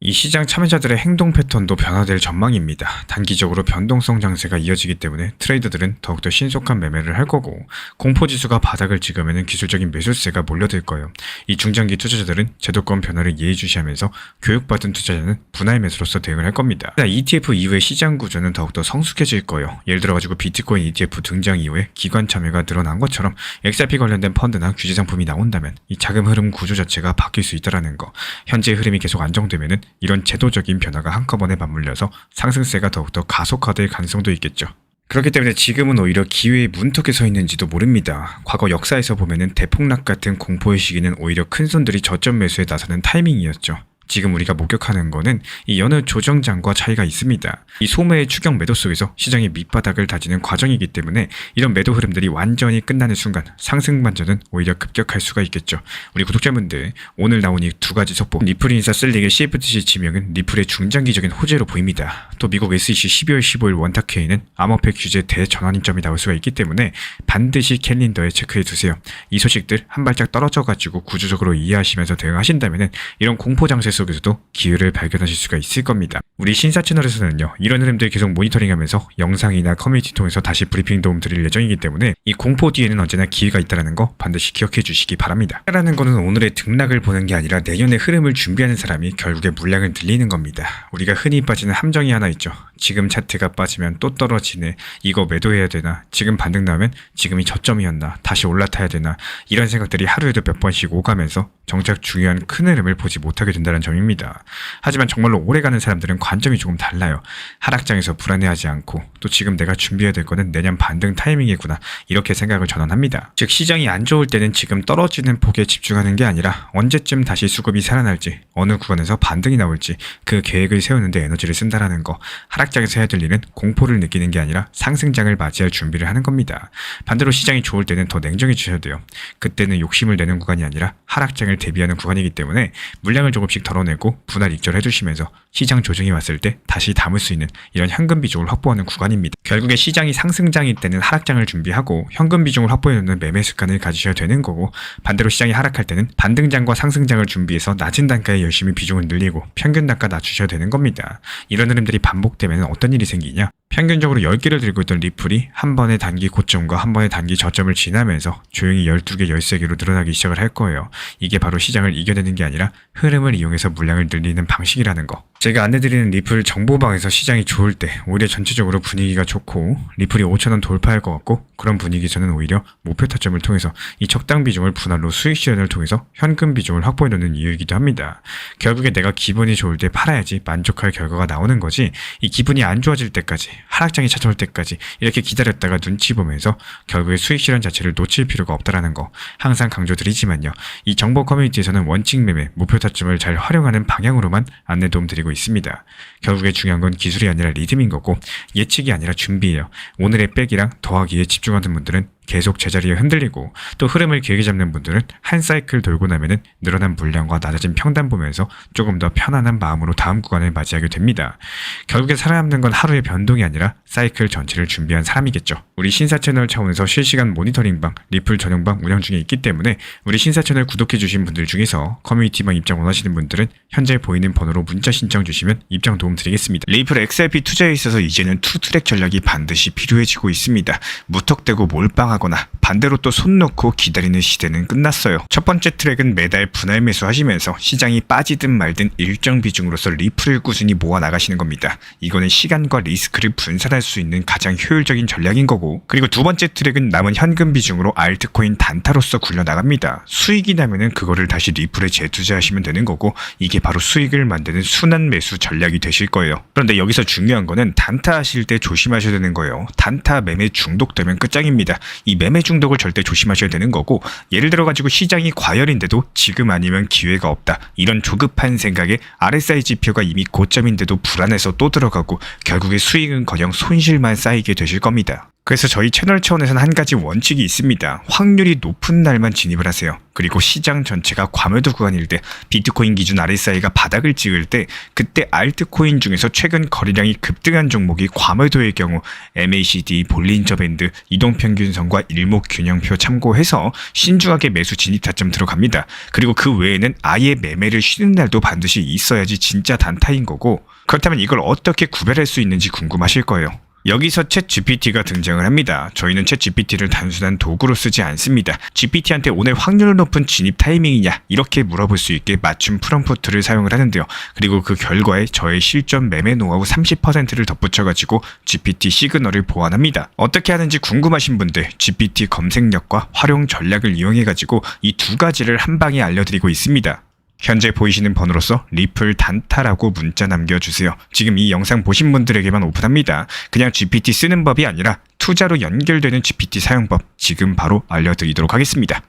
이 시장 참여자들의 행동 패턴도 변화될 전망입니다. 단기적으로 변동성 장세가 이어지기 때문에 트레이더들은 더욱더 신속한 매매를 할 거고, 공포지수가 바닥을 찍으면 기술적인 매수세가 몰려들 거예요. 이 중장기 투자자들은 제도권 변화를 예의주시하면서 교육받은 투자자는 분할 매수로서 대응을 할 겁니다. ETF 이후의 시장 구조는 더욱더 성숙해질 거예요. 예를 들어가지고 비트코인 ETF 등장 이후에 기관 참여가 늘어난 것처럼 XRP 관련된 펀드나 규제 상품이 나온다면 이 자금 흐름 구조 자체가 바뀔 수 있다는 거. 현재 흐름이 계속 안정되면은 이런 제도적인 변화가 한꺼번에 맞물려서 상승세가 더욱더 가속화될 가능성도 있겠죠. 그렇기 때문에 지금은 오히려 기회의 문턱에 서 있는지도 모릅니다. 과거 역사에서 보면은 대폭락 같은 공포의 시기는 오히려 큰 손들이 저점 매수에 나서는 타이밍이었죠. 지금 우리가 목격하는 거는 이 여느 조정장과 차이가 있습니다. 이 소매의 추격 매도 속에서 시장의 밑바닥을 다지는 과정이기 때문에 이런 매도 흐름들이 완전히 끝나는 순간 상승 반전은 오히려 급격할 수가 있겠죠. 우리 구독자분들, 오늘 나온 이 두 가지 속보, 리플 인사 셀링의 CFTC 지명은 리플의 중장기적인 호재로 보입니다. 또 미국 SEC 12월 15일 원탁회의는 암호화폐 규제 대전환점이 나올 수가 있기 때문에 반드시 캘린더에 체크해 두세요. 이 소식들 한 발짝 떨어져가지고 구조적으로 이해하시면서 대응하신다면 이런 공포 장세 속에서도 기회를 발견하실 수가 있을 겁니다. 우리 신사 채널에서는요, 이런 흐름들 계속 모니터링하면서 영상이나 커뮤니티 통해서 다시 브리핑 도움 드릴 예정이기 때문에 이 공포 뒤에는 언제나 기회가 있다는 거 반드시 기억해 주시기 바랍니다. 라는 거는 오늘의 등락을 보는 게 아니라 내년의 흐름을 준비하는 사람이 결국에 물량을 늘리는 겁니다. 우리가 흔히 빠지는 함정이 하나 있죠. 지금 차트가 빠지면 또 떨어지네, 이거 매도해야 되나, 지금 반등 나면 지금이 저점이었나, 다시 올라타야 되나, 이런 생각들이 하루에도 몇 번씩 오가면서 정작 중요한 큰 흐름을 보지 못하게 된다는 점입니다. 하지만 정말로 오래가는 사람들은 관점이 조금 달라요. 하락장에서 불안해하지 않고 또 지금 내가 준비해야 될 거는 내년 반등 타이밍이구나, 이렇게 생각을 전환합니다. 즉 시장이 안 좋을 때는 지금 떨어지는 폭에 집중하는 게 아니라 언제쯤 다시 수급이 살아날지, 어느 구간에서 반등이 나올지 그 계획을 세우는 데 에너지를 쓴다라는 거, 하락장에서 해야 될 일은 공포를 느끼는 게 아니라 상승장을 맞이할 준비를 하는 겁니다. 반대로 시장이 좋을 때는 더 냉정해지셔야 돼요. 그때는 욕심을 내는 구간이 아니라 하락장을 대비하는 구간이기 때문에 물량을 조금씩 덜어내고 분할 익절해 주시면서 시장 조정이 왔을 때 다시 담을 수 있는 이런 현금 비중을 확보하는 구간입니다. 결국에 시장이 상승장일 때는 하락장을 준비하고 현금 비중을 확보해 놓는 매매 습관을 가지셔야 되는 거고, 반대로 시장이 하락할 때는 반등장과 상승장을 준비해서 낮은 단가에 열심히 비중을 늘리고 평균 단가 낮추셔야 되는 겁니다. 이런 흐름들이 반복되면 어떤 일이 생기냐? 평균적으로 10개를 들고 있던 리플이 한 번의 단기 고점과 한 번의 단기 저점을 지나면서 조용히 12개, 13개로 늘어나기 시작을 할 거예요. 이게 바로 시장을 이겨내는 게 아니라 흐름을 이용해서 물량을 늘리는 방식이라는 거. 제가 안내드리는 리플 정보방에서 시장이 좋을 때 오히려 전체적으로 분위기가 좋고 리플이 5,000원 돌파할 것 같고, 그런 분위기에서는 오히려 목표 타점을 통해서 이 적당 비중을 분할로 수익 실현을 통해서 현금 비중을 확보해 놓는 이유이기도 합니다. 결국에 내가 기분이 좋을 때 팔아야지 만족할 결과가 나오는 거지, 이 기분이 안 좋아질 때까지, 하락장이 찾아올 때까지 이렇게 기다렸다가 눈치 보면서 결국에 수익 실현 자체를 놓칠 필요가 없다라는 거 항상 강조드리지만요, 이 정보 커뮤니티에서는 원칙 매매, 목표 타점을 잘 활용하는 방향으로만 안내 도움 드리고 있습니다. 결국에 중요한 건 기술이 아니라 리듬인 거고 예측이 아니라 준비예요. 오늘의 빼기랑 더하기에 집중하는 분들은 계속 제자리에 흔들리고, 또 흐름을 길게 잡는 분들은 한 사이클 돌고 나면은 늘어난 물량과 낮아진 평단 보면서 조금 더 편안한 마음으로 다음 구간을 맞이하게 됩니다. 결국에 살아남는 건 하루의 변동이 아니라 사이클 전체를 준비한 사람이겠죠. 우리 신사 채널 차원에서 실시간 모니터링방, 리플 전용방 운영 중에 있기 때문에 우리 신사 채널 구독해 주신 분들 중에서 커뮤니티방 입장 원하시는 분들은 현재 보이는 번호로 문자 신청 주시면 입장 도움 드리겠습니다. 리플 XRP 투자에 있어서 이제는 투트랙 전략이 반드시 필요해지고 있습니다. 무턱대고 몰빵하거나 반대로 또 손 놓고 기다리는 시대는 끝났어요. 첫 번째 트랙은 매달 분할 매수하시면서 시장이 빠지든 말든 일정 비중으로서 리플을 꾸준히 모아 나가시는 겁니다. 이거는 시간과 리스크를 분산할 수 있는 가장 효율적인 전략인 거고, 그리고 두 번째 트랙은 남은 현금 비중으로 알트코인 단타로서 굴려 나갑니다. 수익이 나면은 그거를 다시 리플에 재투자하시면 되는 거고, 이게 바로 수익을 만드는 순환 매수 전략이 되실 거예요. 그런데 여기서 중요한 거는 단타 하실 때 조심하셔야 되는 거예요. 단타 매매 중독되면 끝장입니다. 이 매매 중독을 절대 조심하셔야 되는 거고, 예를 들어 가지고 시장이 과열인데도 지금 아니면 기회가 없다, 이런 조급한 생각에 RSI 지표가 이미 고점인데도 불안해서 또 들어가고 결국에 수익은커녕 손실만 쌓이게 되실 겁니다. 그래서 저희 채널 차원에서는 한 가지 원칙이 있습니다. 확률이 높은 날만 진입을 하세요. 그리고 시장 전체가 과매도 구간일 때, 비트코인 기준 RSI가 바닥을 찍을 때, 그때 알트코인 중에서 최근 거래량이 급등한 종목이 과매도의 경우 MACD, 볼린저 밴드, 이동평균선과 일목균형표 참고해서 신중하게 매수 진입 타점 들어갑니다. 그리고 그 외에는 아예 매매를 쉬는 날도 반드시 있어야지 진짜 단타인 거고, 그렇다면 이걸 어떻게 구별할 수 있는지 궁금하실 거예요. 여기서 챗 GPT가 등장을 합니다. 저희는 챗 GPT를 단순한 도구로 쓰지 않습니다. GPT한테 오늘 확률 높은 진입 타이밍이냐, 이렇게 물어볼 수 있게 맞춤 프롬프트를 사용을 하는데요. 그리고 그 결과에 저의 실전 매매 노하우 30%를 덧붙여가지고 GPT 시그널을 보완합니다. 어떻게 하는지 궁금하신 분들 GPT 검색력과 활용 전략을 이용해가지고 이 두 가지를 한 방에 알려드리고 있습니다. 현재 보이시는 번호로서 리플 단타라고 문자 남겨주세요. 지금 이 영상 보신 분들에게만 오픈합니다. 그냥 GPT 쓰는 법이 아니라 투자로 연결되는 GPT 사용법 지금 바로 알려드리도록 하겠습니다.